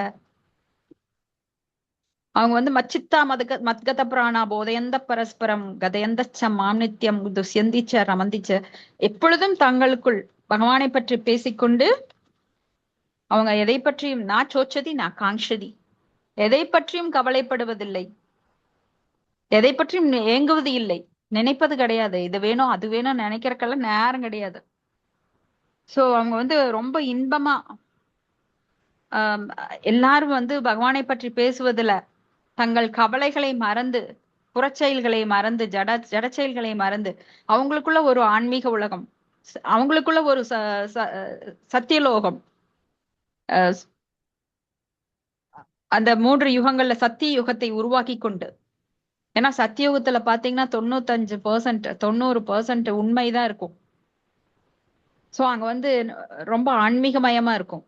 அவங்க மச்சித்தா மத்கத பிராணா போதயந்த பரஸ்பரம் கதயந்தச்ச மாம் நித்யம் துஷ்யந்திச்ச ரமந்திச்ச எப்பொழுதும் தங்களுக்குள் பகவானை பற்றி பேசிக்கொண்டு அவங்க எதை பற்றியும் நான் சோச்சதி நான் காங்ஷதி எதை பற்றியும் கவலைப்படுவதில்லை, எதை பற்றியும் ஏங்குவது இல்லை, நினைப்பது கிடையாது. இது வேணும் அது வேணும் நினைக்கிறக்கெல்லாம் நேரம் கிடையாது. சோ அவங்க ரொம்ப இன்பமா ஆஹ் எல்லாரும் பகவானை பற்றி பேசுவதுல தங்கள் கவலைகளை மறந்து புறச்செயல்களை மறந்து ஜட செயல்களை மறந்து அவங்களுக்குள்ள ஒரு ஆன்மீக உலகம், அவங்களுக்குள்ள ஒரு சத்தியலோகம், அந்த 3 யுகங்கள்ல சத்திய யுகத்தை உருவாக்கி கொண்டு. ஏன்னா சத்தியுகத்துல பாத்தீங்கன்னா 95% 90% உண்மைதான் இருக்கும். சோ அங்க ரொம்ப ஆன்மீகமயமா இருக்கும்.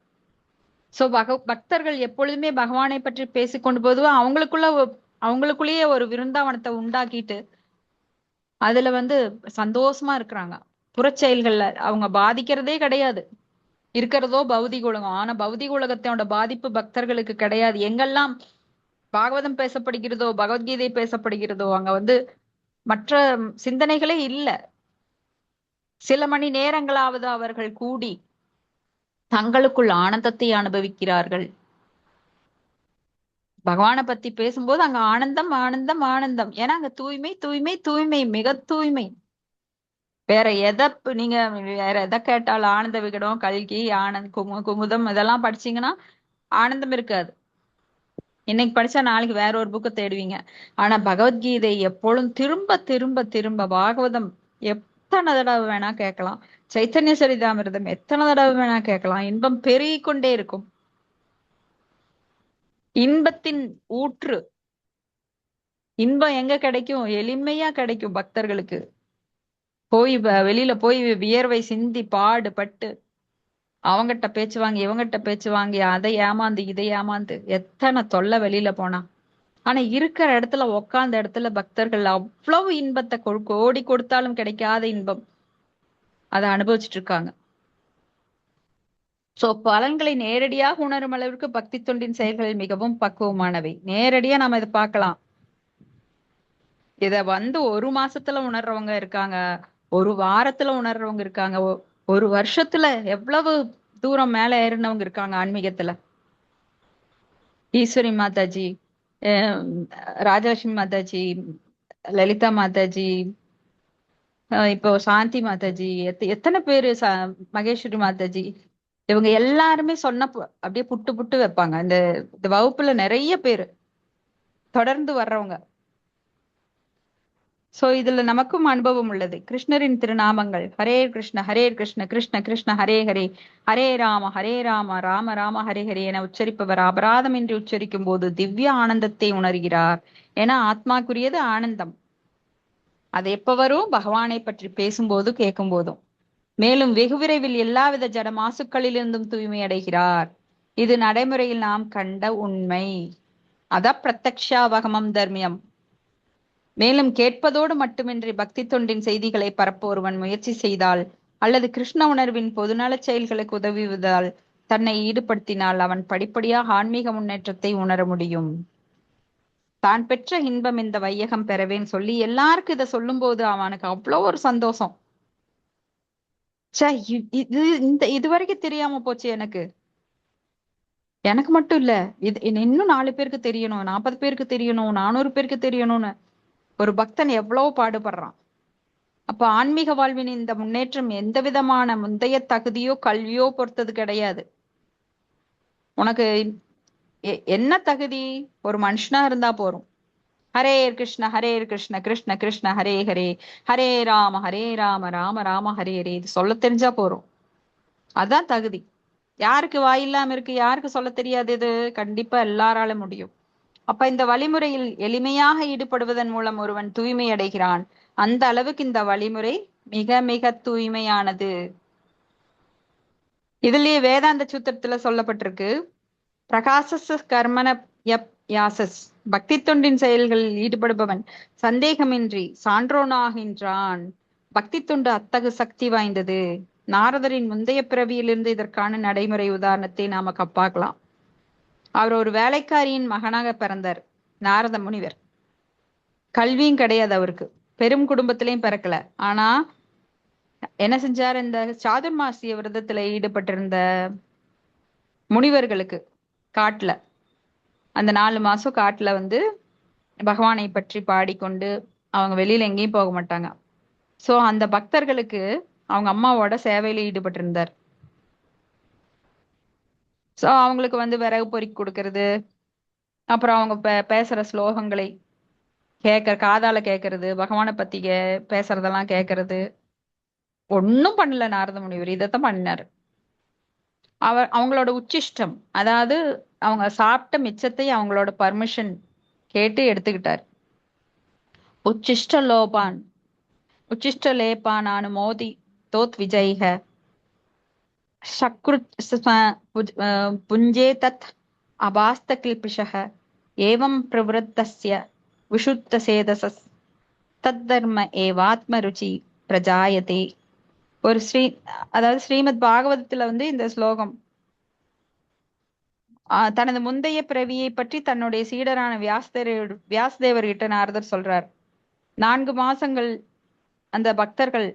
சோ பக்தர்கள் எப்பொழுதுமே பகவானை பற்றி பேசிக்கொண்டு போதுவா அவங்களுக்குள்ளேயே ஒரு விருந்தாவனத்தை உண்டாக்கிட்டு அதுல சந்தோஷமா இருக்கிறாங்க. புறச்செயல்கள்ல அவங்க பாதிக்கிறதே கிடையாது. இருக்கிறதோ பௌதிக உலகம். ஆனா பௌதிக உலகத்தோட பாதிப்பு பக்தர்களுக்கு கிடையாது. எங்கெல்லாம் பாகவதம் பேசப்படுகிறதோ பகவத்கீதை பேசப்படுகிறதோ அங்க மற்ற சிந்தனைகளே இல்ல. சில மணி நேரங்களாவது அவர்கள் கூடி தங்களுக்குள் ஆனந்தத்தை அனுபவிக்கிறார்கள். பகவானை பத்தி பேசும்போது அங்க ஆனந்தம் ஆனந்தம் ஆனந்தம். ஏன்னா அங்க தூய்மை தூய்மை தூய்மை மிக தூய்மை. வேற நீங்க வேற எதை கேட்டாலும் ஆனந்த விகடம் கல்கி குமுதம் இதெல்லாம் படிச்சீங்கன்னா ஆனந்தம் இருக்காது. இன்னைக்கு படிச்சா நாளைக்கு வேற ஒரு புக்கை தேடுவீங்க. ஆனா பகவத்கீதை எப்பொழுதும் திரும்ப திரும்ப திரும்ப பாகவதம் எத்தனை தடவை வேணா கேட்கலாம். சைத்தன்ய சரிதாமிர்தம் எத்தனை தடவை வேணா கேட்கலாம். இன்பம் பெருகிக் கொண்டே இருக்கும். இன்பத்தின் ஊற்று. இன்பம் எங்க கிடைக்கும்? எளிமையா கிடைக்கும் பக்தர்களுக்கு. வெளியில போய் வியர்வை சிந்தி பாடுபட்டு அவங்கிட்ட பேச்சு வாங்கி இவங்கிட்ட பேச்சு வாங்கி அதை ஏமாந்து இதை ஏமாந்து எத்தனை தொல்லை வெளியில போனா. ஆனா இருக்கிற இடத்துல உக்காந்த இடத்துல பக்தர்கள் அவ்வளவு இன்பத்தை கோடி கொடுத்தாலும் கிடைக்காத இன்பம் அதை அனுபவிச்சுட்டு இருக்காங்க. சோ பலன்களை நேரடியாக உணரும் அளவிற்கு பக்தி தொண்டின் செயல்கள் மிகவும் பக்குவமானவை. நேரடியா நாம இதை பார்க்கலாம். இத 1 மாசத்துல உணர்றவங்க இருக்காங்க, ஒரு வாரத்துல உணர்றவங்க இருக்காங்க, ஒரு வருஷத்துல எவ்வளவு தூரம் மேல ஏறினவங்க இருக்காங்க ஆன்மீகத்துல. ஈஸ்வரி மாதாஜி, ராஜலட்சுமி மாதாஜி, லலிதா மாதாஜி, இப்போ சாந்தி மாதாஜி, எத்தனை பேரு மகேஸ்வரி மாதாஜி, இவங்க எல்லாருமே சொன்ன அப்படியே புட்டு புட்டு வைப்பாங்க. இந்த வகுப்புல நிறைய பேரு தொடர்ந்து வர்றவங்க. சோ இதுல நமக்கும் அனுபவம் உள்ளது. கிருஷ்ணரின் திருநாமங்கள் ஹரே கிருஷ்ண கிருஷ்ண கிருஷ்ண ஹரே ஹரே, ஹரே ராம ராம ராம ஹரே ஹரே என உச்சரிப்பவர் அபராதமின்றி உச்சரிக்கும் போது திவ்ய ஆனந்தத்தை உணர்கிறார். ஏன்னா ஆத்மாக்குரியது ஆனந்தம். அது எப்ப வரும்? பகவானை பற்றி பேசும்போது கேட்கும் போதும். மேலும் வெகு விரைவில் எல்லாவித ஜட மாசுக்களிலிருந்தும் தூய்மை அடைகிறார். இது நடைமுறையில் நாம் கண்ட உண்மை. அத பிரத்யக்ஷாவகமம் தர்மியம். மேலும் கேட்பதோடு மட்டுமின்றி பக்தி தொண்டின் செய்திகளை பரப்ப ஒருவன் முயற்சி செய்தால் அல்லது கிருஷ்ண உணர்வின் பொதுநலச் செயல்களுக்கு உதவுவதால் தன்னை ஈடுபடுத்தினால் அவன் படிப்படியாக ஆன்மீக முன்னேற்றத்தை உணர முடியும். தான் பெற்ற இன்பம் இந்த வையகம் பெறவேன்னு சொல்லி எல்லாருக்கும் இதை சொல்லும் போது அவனுக்கு அவ்வளோ ஒரு சந்தோஷம். இது வரைக்கும் தெரியாம போச்சு எனக்கு. எனக்கு மட்டும் இல்ல, இது இன்னும் 4 பேருக்கு தெரியணும், 40 பேருக்கு தெரியணும், 400 பேருக்கு தெரியணும்னு ஒரு பக்தன் எவ்வளவு பாடுபடுறான். அப்ப ஆன்மீக வாழ்வின் இந்த முன்னேற்றம் எந்த விதமான முந்தைய தகுதியோ கல்வியோ பொறுத்தது கிடையாது. உனக்கு என்ன தகுதி? ஒரு மனுஷனா இருந்தா போறோம். ஹரே கிருஷ்ண கிருஷ்ண கிருஷ்ண ஹரே ஹரே, ஹரே ராம ராம ராம ஹரே ஹரே இது சொல்ல தெரிஞ்சா போறோம். அதான் தகுதி. யாருக்கு வாய் இல்லாம இருக்கு, யாருக்கு சொல்ல தெரியாது? இது கண்டிப்பா எல்லாரால முடியும். அப்ப இந்த வழிமுறையில் எளிமையாக ஈடுபடுவதன் மூலம் ஒருவன் தூய்மை அடைகிறான். அந்த அளவுக்கு இந்த வழிமுறை மிக மிக தூய்மையானது. இதுலயே வேதாந்த சூத்திரத்துல சொல்லப்பட்டிருக்கு, பிரகாசஸ் கர்மண யப் யாசஸ், பக்தி தொண்டின் செயல்களில் ஈடுபடுபவன் சந்தேகமின்றி சான்றோனாகின்றான். பக்தி தொண்டு அத்தகு சக்தி வாய்ந்தது. நாரதரின் முந்தைய பிறவியிலிருந்து இதற்கான நடைமுறை உதாரணத்தை நாம பார்க்கலாம். அவர் ஒரு வேலைக்காரியின் மகனாக பிறந்தார். நாரத முனிவர் கல்வியும் கிடையாது அவருக்கு, பெரும் குடும்பத்திலையும் பிறக்கல. ஆனா என்ன செஞ்சார், இந்த சாதுர்மாசிய விரதத்துல ஈடுபட்டிருந்த முனிவர்களுக்கு காட்டுல, அந்த 4 மாசம் காட்டுல பகவானை பற்றி பாடிக்கொண்டு அவங்க வெளியில எங்கேயும் போக மாட்டாங்க. சோ அந்த பக்தர்களுக்கு அவங்க அம்மாவோட சேவையில ஈடுபட்டிருந்தார். சோ அவங்களுக்கு விறகு பொறுக்கி கொடுக்கறது, அப்புறம் அவங்க பேசுற ஸ்லோகங்களை காதால கேட்கறது, பகவானை பத்தி பேசுறதெல்லாம் கேட்கறது. ஒன்னும் பண்ணல நாரத முனிவர், இதைத்தான் பண்ணாரு. அவங்களோட உச்சிஷ்டம், அதாவது அவங்க சாப்பிட்ட மிச்சத்தை அவங்களோட பர்மிஷன் கேட்டு எடுத்துக்கிட்டார். உச்சிஷ்ட லோபான் உச்சிஷ்ட லேபான் அனுமோதி தோத் விஜய்க சக்ருத் புஞ்சே தத் அபாஸ்த கில்பிஷக ஏவம் பிரவருத்தஸ்ய விஷுத்த சேதசஸ் தத் தர்ம ஏவாத்ம ருச்சி பிரஜாயதே. ஒரு அதாவது ஸ்ரீமத் பாகவதத்துல இந்த ஸ்லோகம் தனது முந்தைய பிறவியை பற்றி தன்னுடைய சீடரான வியாசதேவர்கிட்ட நாரதர் சொல்றார். 4 மாசங்கள் அந்த பக்தர்கள்,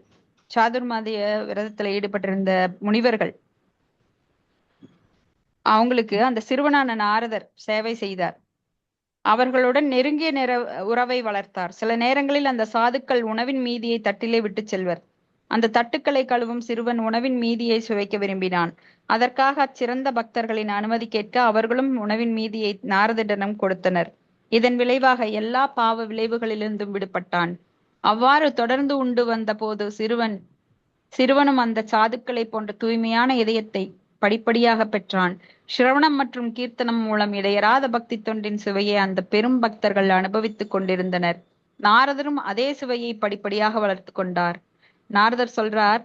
சாதுர்மாதிய விரதத்துல ஈடுபட்டிருந்த முனிவர்கள், அவங்களுக்கு அந்த சிறுவனான நாரதர் சேவை செய்தார். அவர்களுடன் நெருங்கிய உறவை வளர்த்தார். சில நேரங்களில் அந்த சாதுக்கள் உணவின் மீதியை தட்டிலே விட்டு செல்வர். அந்த தட்டுக்களை கழுவும் சிறுவன் உணவின் மீதியை சுவைக்க விரும்பினான். அதற்காக அச்சிறந்த பக்தர்களின் அனுமதி கேட்க அவர்களும் உணவின் மீதியை நாரதரிடம் கொடுத்தனர். இதன் விளைவாக எல்லா பாவ விளைவுகளிலிருந்தும் விடுபட்டான். அவ்வாறு தொடர்ந்து உண்டு வந்த போது சிறுவனும் அந்த சாதுக்களை போன்ற தூய்மையான இதயத்தை படிப்படியாக பெற்றான். சிரவணம் மற்றும் கீர்த்தனம் மூலம் இடையறாத பக்தி தொண்டின் சுவையை அந்த பெரும் பக்தர்கள் அனுபவித்துக் கொண்டிருந்தனர். நாரதரும் அதே சுவையை படிப்படியாக வளர்த்து கொண்டார். நாரதர் சொல்றார்,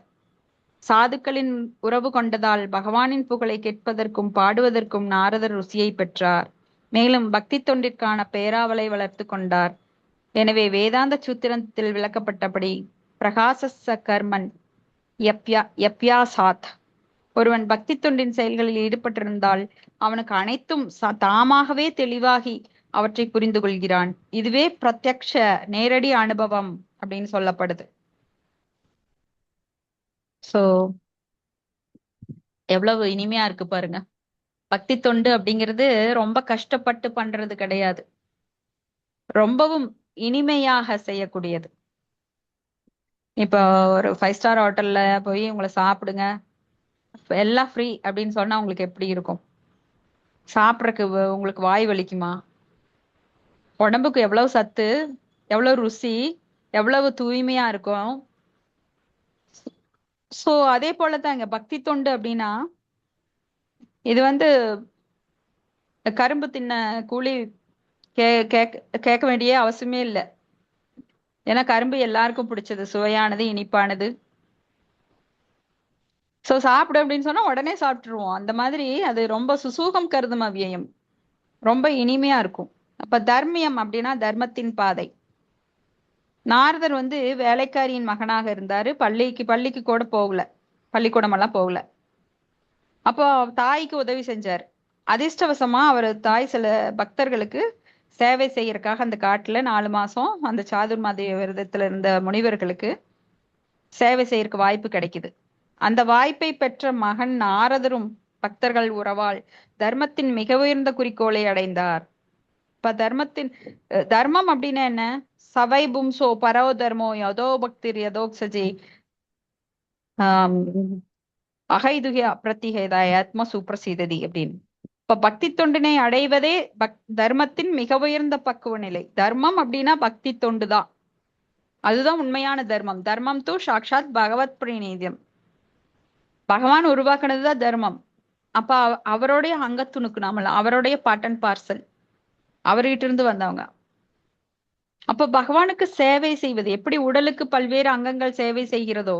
சாதுக்களின் உறவு கொண்டதால் பகவானின் புகழை கேட்பதற்கும் பாடுவதற்கும் நாரதர் ருசியை பெற்றார். மேலும் பக்தி தொண்டிற்கான பேராவலை வளர்த்து கொண்டார். எனவே வேதாந்த சூத்திரத்தில் விளக்கப்பட்டபடி பிரகாசஸ்ஸ கர்மன் யப்யாசாத், ஒருவன் பக்தி தொண்டின் செயல்களில் ஈடுபட்டிருந்தால் அவனுக்கு அனைத்தும் தாமாகவே தெளிவாகி அவற்றை புரிந்து கொள்கிறான். இதுவே பிரத்யக்ஷ நேரடி அனுபவம் அப்படின்னு சொல்லப்படுது. சோ எவ்வளவு இனிமையா இருக்கு பாருங்க. பக்தி தொண்டு அப்படிங்கிறது ரொம்ப கஷ்டப்பட்டு பண்றது கிடையாது, ரொம்பவும் இனிமையாக செய்யக்கூடியது. இப்போ ஒரு 5 ஸ்டார் ஹோட்டல்ல போய் உங்களை சாப்பிடுங்க, எல்லாம் ஃப்ரீ அப்படின்னு சொன்னா உங்களுக்கு எப்படி இருக்கும்? சாப்பிட்றதுக்கு உங்களுக்கு வாய் வலிக்குமா? உடம்புக்கு எவ்வளவு சத்து, எவ்வளவு ருசி, எவ்வளவு தூய்மையா இருக்கும். சோ அதே போலதான் இங்க பக்தி தொண்டு அப்படின்னா, இது கரும்பு தின்ன கூலி கேட்க வேண்டிய அவசியமே இல்லை. ஏன்னா கரும்பு எல்லாருக்கும் பிடிச்சது, சுவையானது, இனிப்பானது. சோ சாப்பிடு அப்படின்னு சொன்னா உடனே சாப்பிட்டுருவோம். அந்த மாதிரி அது ரொம்ப சுசூகம் கருதும் அவ்வியம், ரொம்ப இனிமையா இருக்கும். அப்ப தர்மியம் அப்படின்னா தர்மத்தின் பாதை. நாரதர் வேலைக்காரியின் மகனாக இருந்தாரு. பள்ளிக்கு கூட போகல, பள்ளிக்கூடம் எல்லாம் போகல. அப்போ தாய்க்கு உதவி செஞ்சார். அதிர்ஷ்டவசமா அவர் தாய் சில பக்தர்களுக்கு சேவை செய்யறதுக்காக அந்த காட்டுல 4 மாசம் அந்த சாதுர்மாதிய விரதத்துல இருந்த முனிவர்களுக்கு சேவை செய்யறதுக்கு வாய்ப்பு கிடைக்குது. அந்த வாய்ப்பை பெற்ற மகன் நாரதரும் பக்தர்கள் உறவால் தர்மத்தின் மிக உயர்ந்த குறிக்கோளை அடைந்தார். இப்ப தர்மம் அப்படின்னா என்ன? சவை பும்சோ பரோ தர்மோ யதோ பக்திர் யதோக்ஷஜே அகைதுகிய பிரத்திகேதாய ஆத்ம சுப்ரசீததி அப்படின்னு. இப்ப பக்தி தொண்டினை அடைவதே தர்மத்தின் மிக உயர்ந்த பக்குவ நிலை. தர்மம் அப்படின்னா பக்தி தொண்டுதான், அதுதான் உண்மையான தர்மம். தர்மம் தூ சாட்சாத் பகவத் பிரணீதம். பகவான் உருவாக்குனதுதான் தர்மம். அப்ப அவருடைய அங்கத்துணுக்கு நாமல, அவருடைய பாட்டன் பார்சல், அவர்கிட்ட இருந்து வந்தவங்க. அப்ப பகவானுக்கு சேவை செய்வது எப்படி உடலுக்கு பல்வேறு அங்கங்கள் சேவை செய்கிறதோ,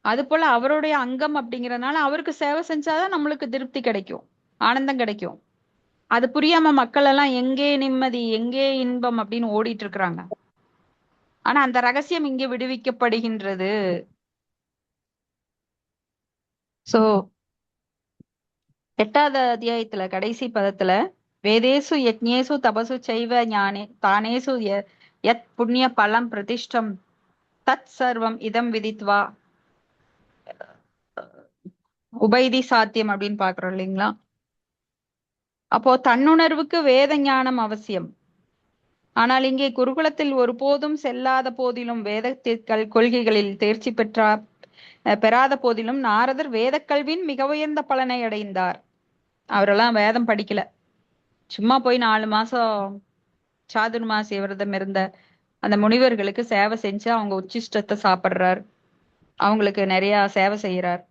அது போல அவருடைய அங்கம் அப்படிங்கறதுனால அவருக்கு சேவை செஞ்சாதான் நம்மளுக்கு திருப்தி கிடைக்கும், ஆனந்தம் கிடைக்கும். அது புரியாம மக்கள் எல்லாம் எங்கே நிம்மதி எங்கே இன்பம் அப்படின்னு ஓடிட்டு இருக்கிறாங்க. ஆனா அந்த ரகசியம் இங்கே விடுவிக்கப்படுகின்றது. சோ 8வது அத்தியாயத்துல கடைசி பதத்துல, வேதேசு யஜ்ஞேசு தபசு சைவ ஞானே தானேசு யத் புண்ணிய பலம் பிரதிஷ்டம் தத் சர்வம் இதம் விதித்வா உபைதி சாத்தியம் அப்படின்னு பாக்குறோம் இல்லைங்களா? அப்போ தன்னுணர்வுக்கு வேத ஞானம் அவசியம். ஆனால் இங்கே குருகுலத்தில் ஒருபோதும் செல்லாத போதிலும் வேதத்திற்கள் கொள்கைகளில் தேர்ச்சி பெறாத போதிலும் நாரதர் வேத கல்வியின் மிக உயர்ந்த பலனை அடைந்தார். அவரெல்லாம் வேதம் படிக்கல, சும்மா போய் 4 மாசம் சாதுர்மாசிய விரதம் இருந்த அந்த முனிவர்களுக்கு சேவை செஞ்சு அவங்க உச்சிஷ்டத்தை சாப்பிடுறார், அவங்களுக்கு நிறைய சேவை செய்யறார்.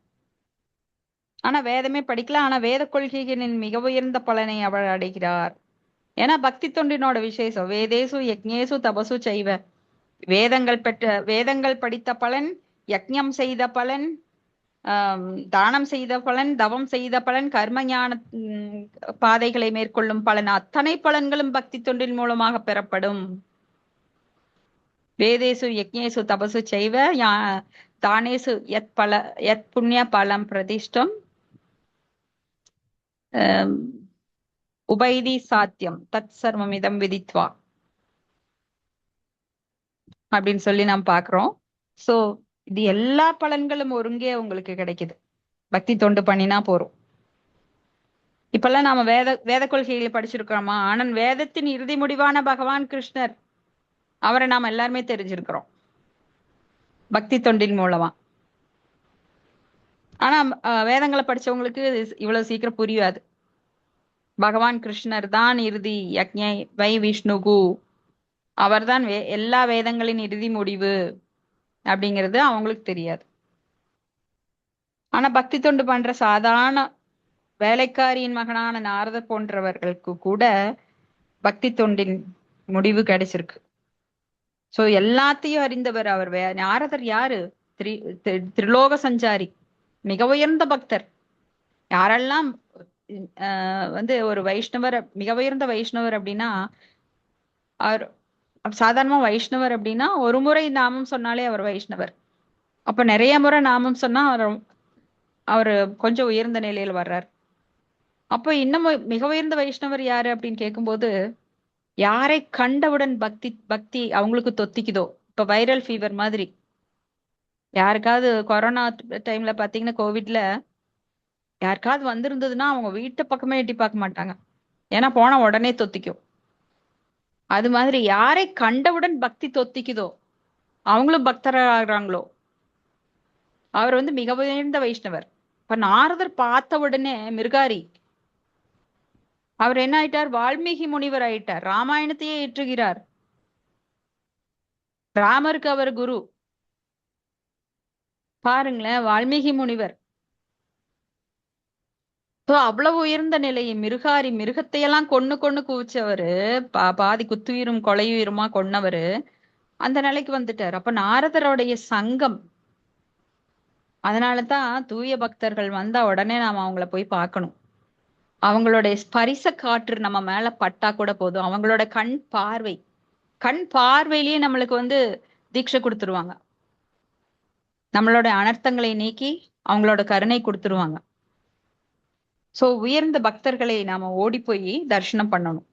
ஆனா வேதமே படிக்கல, ஆனா வேத கொள்கைகளின் மிக உயர்ந்த பலனை அவர் அடைகிறார். ஏன்னா பக்தி தொண்டினோட விசேஷம் வேதேசு யஜ்ஞேசு தபசு செய்வ, வேதங்கள் படித்த பலன், யஜ்ஞம் செய்த பலன், ஆஹ் தானம் செய்த பலன், தவம் செய்த பலன், கர்ம ஞான பாதைகளை மேற்கொள்ளும் பலன், அத்தனை பலன்களும் பக்தி தொண்டின் மூலமாக பெறப்படும். வேதேசு யஜ்ஞேசு தபசு செய்வ தானேசு யத் புண்ணிய பலம் பிரதிஷ்டம் உபைதி சாத்தியம் தத் சர்வம் இதம் விதித்வா அப்படின்னு சொல்லி நாம் பாக்குறோம். சோ இது எல்லா பலன்களும் ஒருங்கே உங்களுக்கு கிடைக்குது, பக்தி தொண்டு பண்ணினா போறோம். இப்பெல்லாம் நாம வேத கொள்கைகளை படிச்சிருக்கிறோமா? ஆனால் வேதத்தின் இறுதி முடிவான பகவான் கிருஷ்ணர், அவரை நாம எல்லாருமே தெரிஞ்சிருக்கிறோம் பக்தி தொண்டின் மூலமா. ஆனா வேதங்களை படிச்சவங்களுக்கு இவ்வளவு சீக்கிரம் புரியாது. பகவான் கிருஷ்ணர் தான் இறுதி யக்ஞை வை விஷ்ணுகு, அவர்தான் எல்லா வேதங்களின் இறுதி முடிவு அப்படிங்கிறது அவங்களுக்கு தெரியாது. ஆனா பக்தி தொண்டு பண்ற சாதாரண வேலைக்காரியின் மகனான நாரதர் போன்றவர்களுக்கு கூட பக்தி தொண்டின் முடிவு கிடைச்சிருக்கு. சோ எல்லாத்தையும் அறிந்தவர் அவர். நாரதர் யாரு? திரிலோக சஞ்சாரி, மிக உயர்ந்த பக்தர். யாரெல்லாம் ஒரு வைஷ்ணவர், மிக உயர்ந்த வைஷ்ணவர் அப்படின்னா, அவர் சாதாரணமா வைஷ்ணவர் அப்படின்னா ஒரு முறை நாமம் சொன்னாலே அவர் வைஷ்ணவர். அப்ப நிறைய முறை நாமம் சொன்னா அவர் கொஞ்சம் உயர்ந்த நிலையில வர்றார். அப்ப இன்னும் மிக உயர்ந்த வைஷ்ணவர் யாரு அப்படின்னு கேட்கும்போது, யாரை கண்டவுடன் பக்தி பக்தி அவங்களுக்கு தொத்திக்குதோ, இப்ப வைரல் ஃபீவர் மாதிரி. யாருக்காவது கொரோனா டைம்ல பாத்தீங்கன்னா, கோவிட்ல யாருக்காவது வந்திருந்ததுன்னா அவங்க வீட்டு பக்கமே எட்டி பார்க்க மாட்டாங்க, ஏன்னா போனா உடனே தொத்திக்கும். அது மாதிரி யாரை கண்டவுடன் பக்தி தொத்திக்குதோ அவங்களும் பக்தராகிறாங்களோ அவர் மிக உயர்ந்த வைஷ்ணவர். இப்ப நாரதர் பார்த்த உடனே மிருகாரி அவர் என்ன ஆயிட்டார்? வால்மீகி முனிவர் ஆயிட்டார், ராமாயணத்தையே ஏற்றுகிறார். ராமருக்கு அவர் குரு. பாருங்களேன், வால்மீகி முனிவர். அவ்வளவு உயர்ந்த நிலையை மிருகாரி, மிருகத்தையெல்லாம் கொன்னு கொன்னு குவிச்சவரு, பாதி குத்துயிரும் கொலையுயிருமா கொன்னவரு அந்த நிலைக்கு வந்துட்டார். அப்ப நாரதருடைய சங்கம். அதனாலதான் தூய பக்தர்கள் வந்தா உடனே நாம அவங்கள போய் பார்க்கணும். அவங்களுடைய ஸ்பரிச காற்று நம்ம மேல பட்டா கூட போதும், அவங்களோட கண் பார்வையிலேயே நம்மளுக்கு தீட்சை கொடுத்துருவாங்க, நம்மளோட அனர்த்தங்களை நீக்கி அவங்களோட கருணை கொடுத்துருவாங்க. சோ உயர்ந்த பக்தர்களை நாம ஓடி போய் தரிசனம் பண்ணணும்.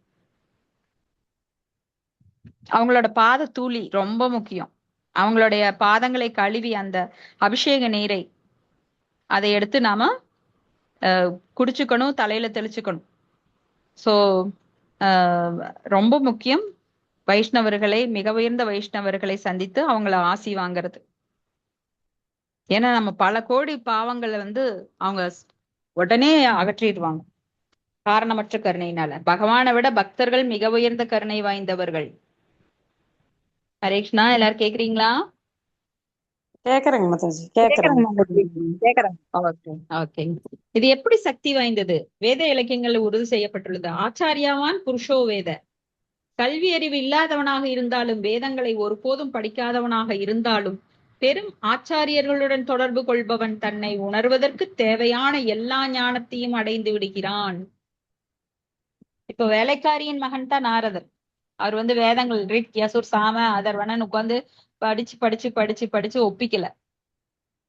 அவங்களோட பாத தூளி ரொம்ப முக்கியம். அவங்களுடைய பாதங்களை கழுவி அந்த அபிஷேக நீரை அதை எடுத்து நாம குடிச்சுக்கணும், தலையில தெளிச்சுக்கணும். சோ ரொம்ப முக்கியம் வைஷ்ணவர்களை, மிக உயர்ந்த வைஷ்ணவர்களை சந்தித்து அவங்கள ஆசி வாங்கிறது. ஏன்னா நம்ம பல கோடி பாவங்களை அவங்க உடனே அகற்றிடுவாங்க காரணமற்ற கருணையினால. பகவானை விட பக்தர்கள் மிக உயர்ந்த கருணை வாய்ந்தவர்கள். ஹரே கிருஷ்ணா. எல்லாரும் கேக்குறீங்களா? கேக்குறேங்க மாதாஜி, கேக்குறேங்க. கேக்குறேன். Okay okay. இது எப்படி சக்தி வாய்ந்தது? வேத இலக்கியங்கள்ல உறுதி செய்யப்பட்டுள்ளது. ஆச்சாரியாவான் புருஷோ வேத. கல்வி அறிவு இல்லாதவனாக இருந்தாலும், வேதங்களை ஒருபோதும் படிக்காதவனாக இருந்தாலும், பெரும் ஆச்சாரியர்களுடன் தொடர்பு கொள்பவன் தன்னை உணர்வதற்கு தேவையான எல்லா ஞானத்தையும் அடைந்து விடுகிறான். இப்ப வேலைக்காரியின் மகன் தான் நாரதர். அவர் வேதங்கள் ரிக், யசுர், சாம, அதர்வனன் உட்கார்ந்து படிச்சு படிச்சு படிச்சு படிச்சு ஒப்பிக்கல.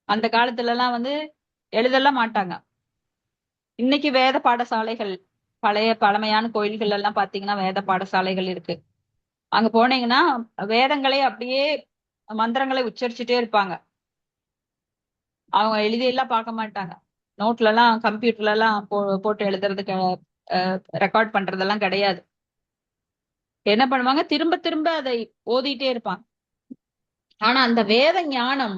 அந்த காலத்துல எல்லாம் எழுதலாம் மாட்டாங்க. இன்னைக்கு வேத பாடசாலைகள், பழமையான கோயில்கள் எல்லாம் பாத்தீங்கன்னா வேத பாடசாலைகள் இருக்கு. அங்க போனீங்கன்னா வேதங்களை அப்படியே மந்திரங்களை உச்சரிச்சுட்டே இருப்பாங்க. அவங்க எழுதியெல்லாம் பார்க்க மாட்டாங்க. நோட்ல எல்லாம் கம்ப்யூட்டர்ல எல்லாம் போட்டு எழுதுறதுக்கு ரெக்கார்ட் பண்றதெல்லாம் கிடையாது. என்ன பண்ணுவாங்க, திரும்ப திரும்ப அதை ஓதிட்டே இருப்பாங்க. ஆனா அந்த வேத ஞானம்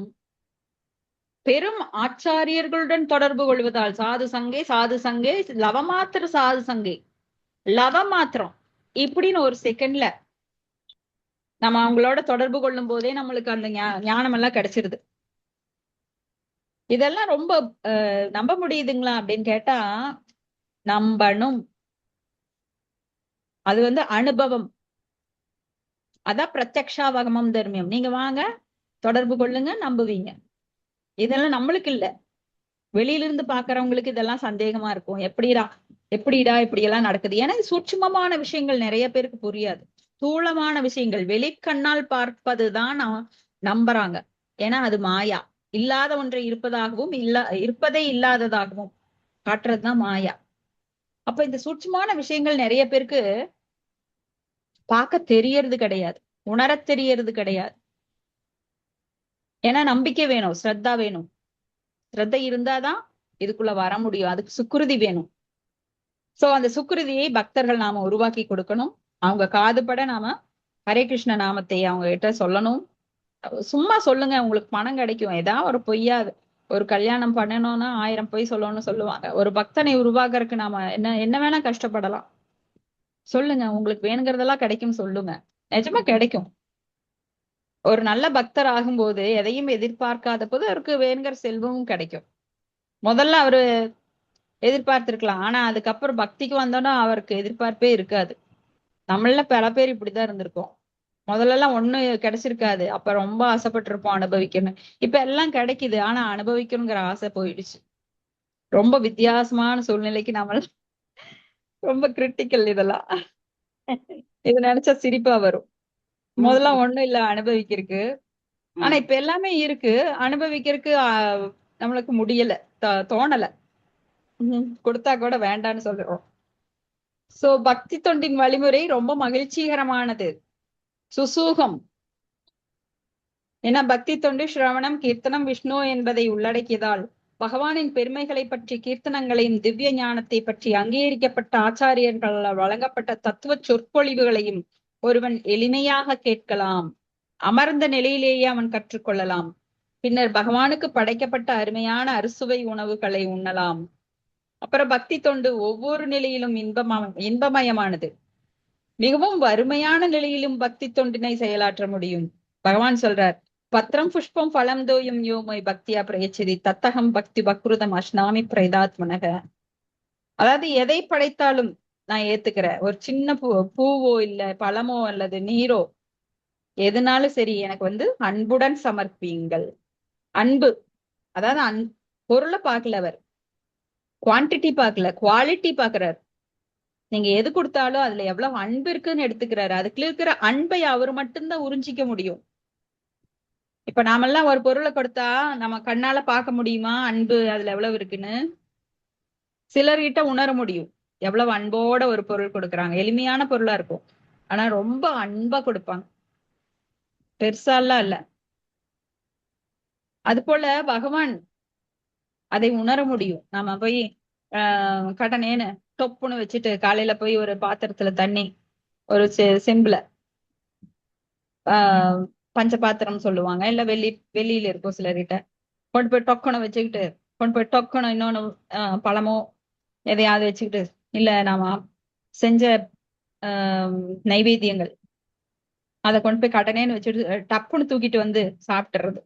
பெரும் ஆச்சாரியர்களுடன் தொடர்பு கொள்வதால், சாது சங்கே சாது சங்கே லவமாத்திர சாது சங்கே, லவ மாத்திரம் இப்படின்னு ஒரு செகண்ட்ல நம்ம அவங்களோட தொடர்பு கொள்ளும் போதே நம்மளுக்கு அந்த ஞானம் எல்லாம் கிடைச்சிருது. இதெல்லாம் ரொம்ப நம்ப முடியுதுங்களா அப்படின்னு கேட்டா நம்பணும். அது அனுபவம். அதான் பிரத்யக்ஷாவகமம் தர்மியம். நீங்க வாங்க, தொடர்பு கொள்ளுங்க, நம்புவீங்க. இதெல்லாம் நம்மளுக்கு இல்ல, வெளியிலிருந்து பாக்குறவங்களுக்கு இதெல்லாம் சந்தேகமா இருக்கும். எப்படிடா இப்படி எல்லாம் நடக்குது? ஏன்னா சூட்சுமமான விஷயங்கள் நிறைய பேருக்கு புரியாது. ஸ்தூலமான விஷயங்கள் வெளிக்கண்ணால் பார்ப்பதுதான் நம்புறாங்க. ஏன்னா அது மாயா. இல்லாத ஒன்றை இருப்பதாகவும் இருப்பதே இல்லாததாகவும் காட்டுறதுதான் மாயா. அப்ப இந்த சூட்சுமான விஷயங்கள் நிறைய பேருக்கு பார்க்க தெரியறது கிடையாது, உணரத் தெரியறது கிடையாது. ஏன்னா நம்பிக்கை வேணும், ஸ்ரத்தா வேணும். ஸ்ரத்தை இருந்தாதான் இதுக்குள்ள வர முடியும். அதுக்கு சுக்கிருதி வேணும். சோ அந்த சுக்கிருதியை பக்தர்கள் நாம உருவாக்கி கொடுக்கணும். அவங்க காதுபட நாம ஹரே கிருஷ்ண நாமத்தை அவங்க கிட்ட சொல்லணும். சும்மா சொல்லுங்க, உங்களுக்கு பணம் கிடைக்கும். ஏதாவது ஒரு பொய்யாது, ஒரு கல்யாணம் பண்ணணும்னா 1000 பொய் சொல்லணும்னு சொல்லுவாங்க. ஒரு பக்தனை உருவாக்குறதுக்கு நாம என்ன என்ன வேணா கஷ்டப்படலாம். சொல்லுங்க, உங்களுக்கு வேணுங்கிறதெல்லாம் கிடைக்கும் சொல்லுங்க. நிஜமா கிடைக்கும். ஒரு நல்ல பக்தர் ஆகும்போது எதையும் எதிர்பார்க்காத போது அவருக்கு வேணுங்கிற செல்வமும் கிடைக்கும். முதல்ல அவரு எதிர்பார்த்திருக்கலாம், ஆனா அதுக்கப்புறம் பக்திக்கு வந்தோன்னா அவருக்கு எதிர்பார்ப்பே இருக்காது. நம்மள பல பேர் இப்படிதான் இருந்திருக்கோம். முதல்ல எல்லாம் ஒண்ணு கிடைச்சிருக்காது, அப்ப ரொம்ப ஆசைப்பட்டிருப்போம் அனுபவிக்கணும். இப்ப எல்லாம் கிடைக்குது, ஆனா அனுபவிக்கணுங்கிற ஆசை போயிடுச்சு. ரொம்ப வித்தியாசமான சூழ்நிலைக்கு நம்ம ரொம்ப கிரிட்டிக்கல் இதெல்லாம். இது நினைச்சா சிரிப்பா வரும். முதல்ல ஒண்ணும் இல்ல அனுபவிக்கிறதுக்கு, ஆனா இப்ப எல்லாமே இருக்கு. அனுபவிக்கிறதுக்கு நம்மளுக்கு முடியல, தோணல. கொடுத்தா கூட வேண்டான்னு சொல்றோம். சோ பக்தி தொண்டின் வழிமுறை ரொம்ப மகிழ்ச்சிகரமானது, சுசூகம். ஏன்னா பக்தி தொண்டு ஸ்ரவணம், கீர்த்தனம், விஷ்ணு என்பதை உள்ளடக்கியதால் பகவானின் பெருமைகளை பற்றி, கீர்த்தனங்களையும் திவ்ய ஞானத்தை பற்றி அங்கீகரிக்கப்பட்ட ஆச்சாரியர்களால் வழங்கப்பட்ட தத்துவ சொற்பொழிவுகளையும் ஒருவன் எளிமையாக கேட்கலாம். அமர்ந்த நிலையிலேயே அவன் கற்றுக்கொள்ளலாம். பின்னர் பகவானுக்கு படைக்கப்பட்ட அருமையான அறுசுவை உணவுகளை உண்ணலாம். அப்புறம் பக்தி தொண்டு ஒவ்வொரு நிலையிலும் இன்பமயமானது. மிகவும் வறுமையான நிலையிலும் பக்தி தொண்டினை செயலாற்ற முடியும். பகவான் சொல்றார், பத்திரம் புஷ்பம் பலம் தோயும் யோமை பக்தியா பிரயச்சதி தத்தகம் பக்தி பக்ருதம் அஷ்னாமி பிரதாத்மனக. அதாவது எதை படைத்தாலும் நான் ஏத்துக்கிறேன். ஒரு சின்ன பூவோ இல்ல பழமோ அல்லது நீரோ, எதுனாலும் சரி, எனக்கு அன்புடன் சமர்ப்பியுங்கள். அன்பு, அதாவது பொருளை பார்க்கல அவர், குவான்டிட்டி பார்க்கல, குவாலிட்டி பாக்குறாரு. நீங்க எது கொடுத்தாலும் அதுல எவ்வளவு அன்பு இருக்குன்னு எடுத்துக்கிறாரு. அதுக்குள்ள இருக்கிற அன்பை அவர் மட்டும்தான் உறிஞ்சிக்க முடியும். இப்ப நாமெல்லாம் ஒரு பொருளை கொடுத்தா நம்ம கண்ணால பார்க்க முடியுமா அன்பு அதுல எவ்வளவு இருக்குன்னு? சிலர்கிட்ட உணர முடியும் எவ்வளவு அன்போட ஒரு பொருள் கொடுக்குறாங்க. எளிமையான பொருளா இருக்கும், ஆனா ரொம்ப அன்பா கொடுப்பாங்க, பெருசாலாம் இல்ல. அது போல பகவான் அதை உணர முடியும். நாம போய் கடனேன்னு தொப்புன்னு வச்சுட்டு காலையில போய் ஒரு பாத்திரத்துல தண்ணி, ஒரு செம்புல பஞ்ச பாத்திரம் சொல்லுவாங்க, இல்ல வெளியில இருக்கும் சிலர்கிட்ட, கொண்டு போய் டொக்கனை வச்சுக்கிட்டு, கொண்டு போய் டொக்கணும் இன்னொன்னு பழமோ எதையாவது வச்சுக்கிட்டு, இல்ல நாம செஞ்ச நைவேத்தியங்கள் அதை கொண்டு போய் கடனேன்னு வச்சுட்டு டப்புன்னு தூக்கிட்டு சாப்பிட்டுறது.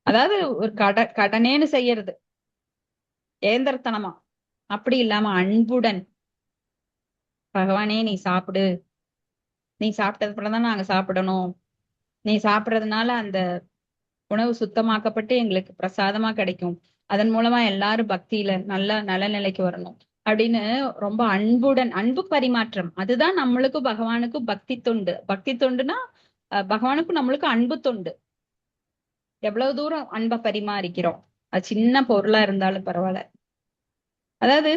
அதாவது ஒரு கடனேன்னு செய்யறது ஏந்திரத்தனமா, அப்படி இல்லாம அன்புடன், பகவானே நீ சாப்பிடு, நீ சாப்பிட்டது போலதான் நாங்க சாப்பிடணும், நீ சாப்பிடுறதுனால அந்த உணவு சுத்தமாக்கப்பட்டு எங்களுக்கு பிரசாதமா கிடைக்கும், அதன் மூலமா எல்லாரும் பக்தியில நல்ல நல்ல நிலைக்கு வரணும் அப்படின்னு ரொம்ப அன்புடன், அன்பு பரிமாற்றம். அதுதான் நம்மளுக்கும் பகவானுக்கும் பக்தி தொண்டு. பக்தி தொண்டுனா பகவானுக்கும் நம்மளுக்கும் அன்பு தொண்டு. எவ்வளவு தூரம் அன்பை பரிமாறிக்கிறோம், அது சின்ன பொருளா இருந்தாலும் பரவாயில்ல. அதாவது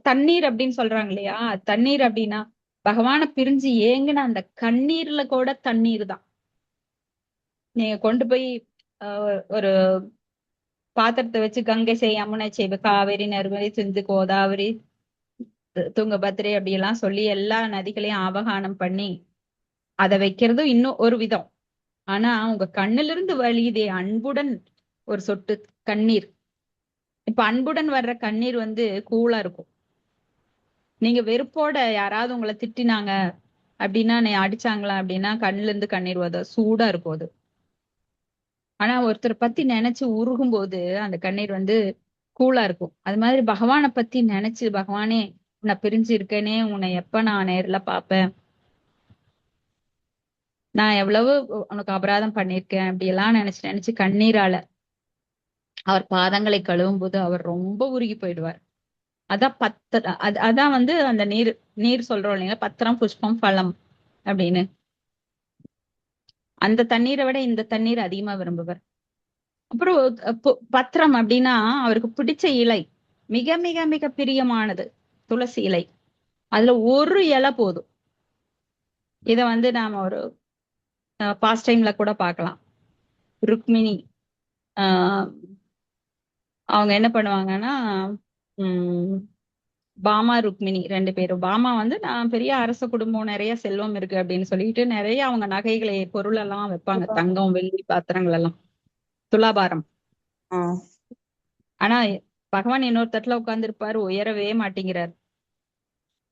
தண்ணீர் அப்படின்னு சொல்றாங்க இல்லையா, தண்ணீர் அப்படின்னா பகவானை பிரிஞ்சு ஏங்குன அந்த கண்ணீர்ல கூட தண்ணீர் தான். நீங்க கொண்டு போய் ஒரு பாத்திரத்தை வச்சு கங்கை செய் யமுனை செய் காவேரி நர்மதை சிந்து கோதாவரி துங்கபத்ரை அப்படி எல்லாம் சொல்லி எல்லா நதிகளையும் ஆவகானம் பண்ணி அதை வைக்கிறதும் இன்னும் ஒரு விதம். ஆனா உங்க கண்ணுல இருந்து வழியுதே அன்புடன் ஒரு சொட்டு கண்ணீர். இப்ப அன்புடன் வர்ற கண்ணீர் வந்து கூலா இருக்கும். நீங்க வெறுப்போட யாராவது உங்களை திட்டினாங்க அப்படின்னா, நீ அடிச்சாங்களா அப்படின்னா கண்ணுல இருந்து கண்ணீர் வரும், சூடா இருக்கும் அது. ஆனா ஒருத்தர் பத்தி நினைச்சு உருகும் போது அந்த கண்ணீர் வந்து கூலா இருக்கும். அது மாதிரி பகவானை பத்தி நினைச்சு, பகவானே உன்னை பிரிஞ்சு இருக்கேனே, உன்னை எப்ப நான் நேர்ல பாப்பேன், நான் எவ்வளவு உனக்கு அபராதம் பண்ணிருக்கேன், அப்படி எல்லாம் நினைச்சு நினைச்சு கண்ணீரால அவர் பாதங்களை கழுவும் போது அவர் ரொம்ப உருகி போயிடுவார். அதான் அதான் வந்து அந்த நீர். நீர் சொல்றோம் இல்லைங்களா, பத்திரம் புஷ்பம் பழம் அப்படின்னு. அந்த தண்ணீரை விட இந்த தண்ணீர் அதிகமா விரும்புவர். அப்புறம் பத்திரம் அப்படின்னா அவருக்கு பிடிச்ச இலை, மிக மிக மிக பிரியமானது துளசி இலை. அதுல ஒரு இலை போதும். இத வந்து நாம ஒரு பாஸ்ட் டைம்ல கூட பார்க்கலாம். ருக்மிணி ஆஹ் அவங்க என்ன பண்ணுவாங்கன்னா, உம் பாமா ருக்மிணி ரெண்டு பேரும். பாமா வந்து நான் பெரிய அரச குடும்பம், நிறைய செல்வம் இருக்கு அப்படின்னு சொல்லிட்டு நிறைய அவங்க நகைகளை பொருள் எல்லாம் வைப்பாங்க, தங்கம் வெள்ளி பாத்திரங்கள் எல்லாம், துலாபாரம். ஆனா பகவான் இன்னொரு தட்டுல உட்கார்ந்து இருப்பாரு, உயரவே மாட்டேங்கிறார்.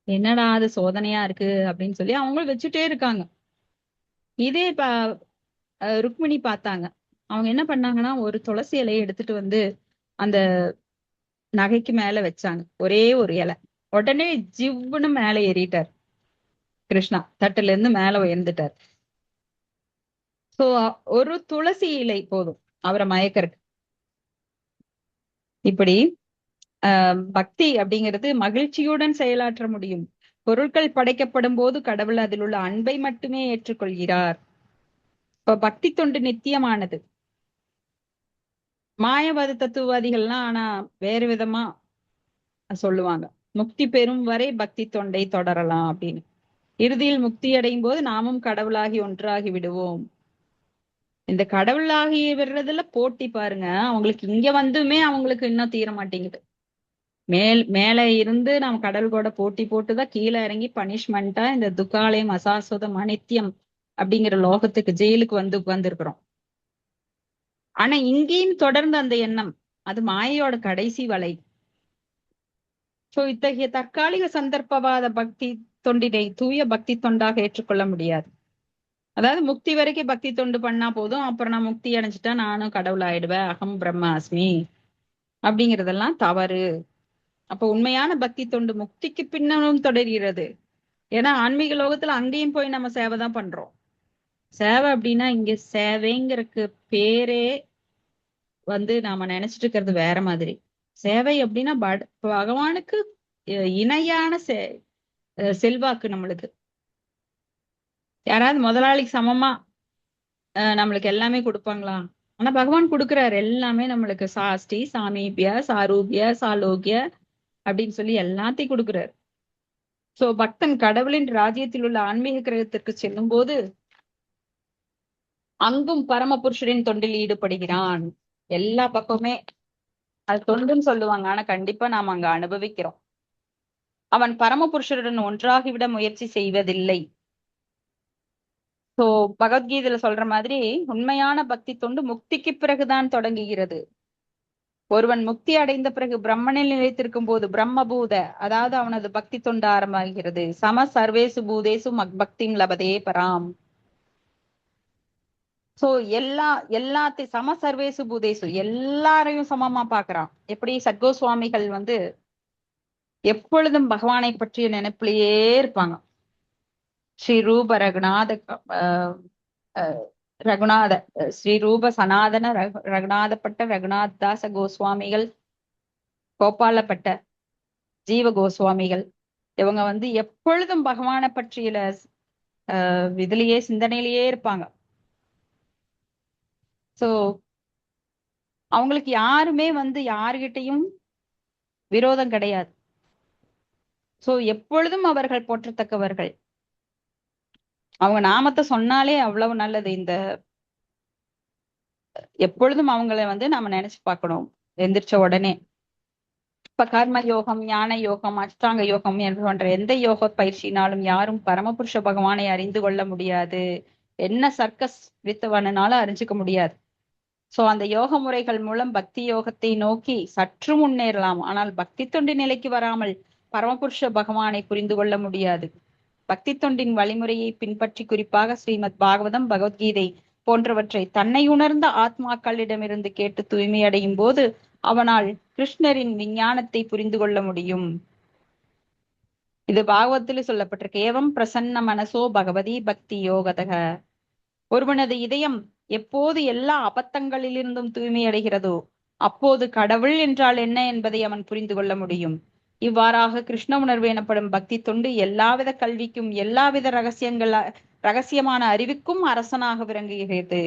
என்னடா அது சோதனையா இருக்கு அப்படின்னு சொல்லி அவங்களும் வச்சுட்டே இருக்காங்க. இதே ருக்மிணி பார்த்தாங்க. அவங்க என்ன பண்ணாங்கன்னா ஒரு துளசி இலையை எடுத்துட்டு வந்து அந்த நகைக்கு மேல வச்சாங்க, ஒரே ஒரு இலை. உடனே ஜிவ்வுன்னு மேல ஏறிட்டார் கிருஷ்ணா, தட்டுல இருந்து மேல உயர்ந்துட்டார். சோ ஒரு துளசி இலை போதும் அவரை மயக்கருக்கு. இப்படி பக்தி அப்படிங்கிறது மகிழ்ச்சியுடன் செயலாற்ற முடியும். பொருட்கள் படைக்கப்படும் போது கடவுள் அதில் உள்ள அன்பை மட்டுமே ஏற்றுக்கொள்கிறார். இப்ப பக்தி தொண்டு நித்தியமானது. மாயவாத தத்துவவாதிகள்லாம் ஆனா வேறு விதமா சொல்லுவாங்க. முக்தி பெறும் வரை பக்தி தொண்டை தொடரலாம் அப்படின்னு. இறுதியில் முக்தி அடையும் போது நாமும் கடவுளாகி ஒன்றாகி விடுவோம். இந்த கடவுளாகி விடுறதுல போட்டி பாருங்க. அவங்களுக்கு இங்க வந்துமே அவங்களுக்கு இன்னும் தீர மாட்டேங்குது. மேல இருந்து நாம் கடவுள் கூட போட்டி போட்டுதான் கீழே இறங்கி பனிஷ்மெண்டா இந்த துக்காலயம் அசாஸ்வதம் அனித்தியம் அப்படிங்கிற லோகத்துக்கு, ஜெயிலுக்கு வந்து உட்கார்ந்துருக்கிறோம். ஆனா இங்கேயும் தொடர்ந்து அந்த எண்ணம், அது மாயையோட கடைசி வலை. சோ இத்தகைய தற்காலிக சந்தர்ப்பவாத பக்தி தொண்டினை தூய பக்தி தொண்டாக ஏற்றுக்கொள்ள முடியாது. அதாவது முக்தி வரைக்கும் பக்தி தொண்டு பண்ணா போதும், அப்புறம் நான் முக்தி அடைஞ்சிட்டா நானும் கடவுள் ஆயிடுவேன், அகம் பிரம்மாஸ்மி அப்படிங்கறதெல்லாம் தவறு. அப்ப உண்மையான பக்தி தொண்டு முக்திக்கு பின்னரும் தொடர்கிறது. ஏன்னா ஆன்மீக லோகத்துல அங்கேயும் போய் நம்ம சேவை தான் பண்றோம். சேவை அப்படின்னா இங்க சேவைங்கிறதுக்கு பேரே வந்து நாம நினைச்சிட்டு இருக்கிறது வேற மாதிரி. சேவை அப்படின்னா பகவானுக்கு இணையான செல்வாக்கு நம்மளுக்கு. யாராவது முதலாளிக்கு சமமா நம்மளுக்கு எல்லாமே கொடுப்பாங்களா? ஆனா பகவான் கொடுக்குறாரு எல்லாமே நம்மளுக்கு. சாஸ்தி சாமீபிய சாரூபிய சாலோக்கிய அப்படின்னு சொல்லி எல்லாத்தையும் கொடுக்குறாரு. சோ பக்தன் கடவுளின் ராஜ்யத்தில் உள்ள ஆன்மீக கிரகத்திற்கு செல்லும் போது அங்கும் பரமபுருஷரின் தொண்டில் ஈடுபடுகிறான். எல்லா பக்கமே அது தொண்டுன்னு சொல்லுவாங்க, ஆனா கண்டிப்பா நாம அங்க அனுபவிக்கிறோம். அவன் பரமபுருஷருடன் ஒன்றாகிவிட முயற்சி செய்வதில்லை. சோ பகவத்கீதையில சொல்ற மாதிரி உண்மையான பக்தி தொண்டு முக்திக்கு பிறகுதான் தொடங்குகிறது. ஒருவன் முக்தி அடைந்த பிறகு பிரம்மனில் நிலைத்திருக்கும் போது பிரம்மபூத, அதாவது அவனது பக்தி தொண்டு ஆரம்பமாகிறது. சம சர்வேசு பூதேசு பக்திம் லபதே பராம். சோ எல்லாத்தையும் சம சர்வேசு பூதேசு எல்லாரையும் சமமா பாக்குறான். எப்படி சத்கோஸ்வாமிகள் வந்து எப்பொழுதும் பகவானை பற்றிய நினைப்பிலேயே இருப்பாங்க. ஸ்ரீ ரூப ரகுநாத அஹ், அஹ், ரகுநாத ஸ்ரீ ரூப சனாதன ரகுநாதப்பட்ட ரகுநாத் தாச கோஸ்வாமிகள், கோபாலப்பட்ட ஜீவ கோஸ்வாமிகள், இவங்க வந்து எப்பொழுதும் பகவானை பற்றிய இதுலயே சிந்தனையிலேயே இருப்பாங்க. சோ அவங்களுக்கு யாருமே வந்து யாருகிட்டையும் விரோதம் கிடையாது. சோ எப்பொழுதும் அவர்கள் போற்றத்தக்கவர்கள். அவங்க நாமத்தை சொன்னாலே அவ்வளவு நல்லது. இந்த எப்பொழுதும் அவங்கள வந்து நாம நினைச்சு பார்க்கணும் எந்திரிச்ச உடனே. இப்ப கர்ம யோகம், ஞான யோகம், அஷ்டாங்க யோகம் என்று போன்ற எந்த யோக பயிற்சினாலும் யாரும் பரமபுருஷ பகவானை அறிந்து கொள்ள முடியாது. என்ன சர்க்கஸ் வித்தவனாலும் அறிஞ்சுக்க முடியாது. சோ அந்த யோக முறைகள் மூலம் பக்தி யோகத்தை நோக்கி சற்று முன்னேறலாம். ஆனால் பக்தி தொண்டு நிலைக்கு வராமல் பரமபுருஷ பகவானை புரிந்து கொள்ள முடியாது. பக்தி தொண்டின் வழிமுறையை பின்பற்றி, குறிப்பாக ஸ்ரீமத் பாகவதம், பகவத்கீதை போன்றவற்றை தன்னை உணர்ந்த ஆத்மாக்களிடமிருந்து கேட்டு தூய்மையடையும் போது அவனால் கிருஷ்ணரின் விஞ்ஞானத்தை புரிந்து கொள்ள முடியும். இது பாகவத்திலே சொல்லப்பட்டிருக்கு. ஏவம் பிரசன்ன மனசோ பகவதி பக்தி யோகதக. ஒருவனது இதயம் எப்போது எல்லா அபத்தங்களிலிருந்தும் தூய்மையடைகிறதோ அப்போது கடவுள் என்றால் என்ன என்பதை அவன் புரிந்து கொள்ள முடியும். இவ்வாறாக கிருஷ்ண உணர்வு எனப்படும் பக்தி தொண்டு எல்லாவித கல்விக்கும் எல்லாவித ரகசியமான அறிவுக்கும் அரசனாக விளங்குகிறது.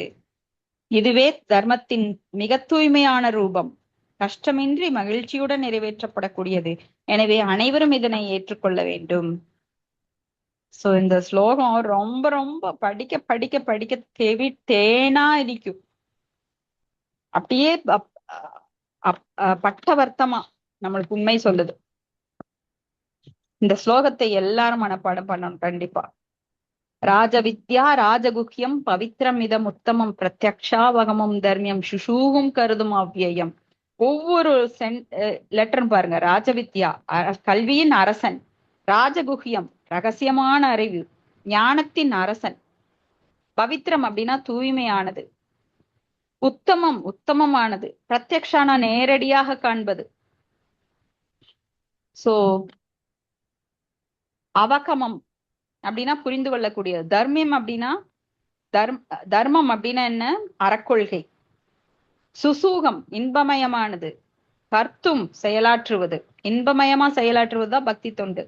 இதுவே தர்மத்தின் மிக தூய்மையான ரூபம், கஷ்டமின்றி மகிழ்ச்சியுடன் நிறைவேற்றப்படக்கூடியது. எனவே அனைவரும் இதனை ஏற்றுக்கொள்ள வேண்டும். சோ இந்த ஸ்லோகம் ரொம்ப ரொம்ப படிக்க படிக்க படிக்க தேனா இருக்கும். அப்படியே பட்டவர்த்தமா நம்மளுக்கு உண்மை சொல்லுது. இந்த ஸ்லோகத்தை எல்லாரும் மனப்பாடம் பண்ணணும் கண்டிப்பா. ராஜவித்யா ராஜகுஹ்யம் பவித்ரம் இதம் உத்தமம் பிரத்யக்ஷாவகமும் தர்மியம் சுஷூகும் கருதும் அவ்வியம். ஒவ்வொரு லெட்டரும் பாருங்க. ராஜவித்யா கல்வியின் அரசன், ராஜகுஹ்யம் ரகசியமான அறிவு, ஞானத்தின் அரசன், பவித்ரம் அப்படின்னா தூய்மையானது, உத்தமம் உத்தமமானது, பிரத்யக்ஷானா நேரடியாக காண்பது, சோ அவகமம் அப்படின்னா புரிந்து கொள்ளக்கூடியது, தர்மியம் அப்படின்னா தர்மம் அப்படின்னா என்ன, அறக்கொள்கை, சுசூகம் இன்பமயமானது, கர்த்தும் செயலாற்றுவது, இன்பமயமா செயலாற்றுவதுதான் பக்தி தொண்டு,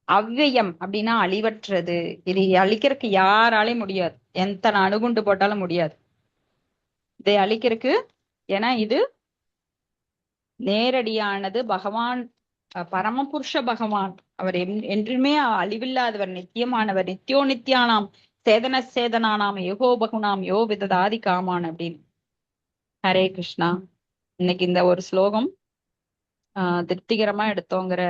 அவ்வியம் அப்படின்னா அழிவற்றது. இது அழிக்கிறதுக்கு யாராலையும் முடியாது, எத்தனை அணுகுண்டு போட்டாலும் முடியாது இதை அழிக்கிறதுக்கு. ஏன்னா இது நேரடியானது. பகவான் பரமபுருஷ பகவான் அவர் என்றுமே அழிவில்லாதவர், நித்தியமானவர், நித்தியோ நித்தியானாம் சேதனானாம் யோகோ பகுனாம் யோ விததாதி காமான் அப்படின்னு. ஹரே கிருஷ்ணா. இன்னைக்கு இந்த ஒரு ஸ்லோகம் திருப்திகரமா எடுத்தோங்கிற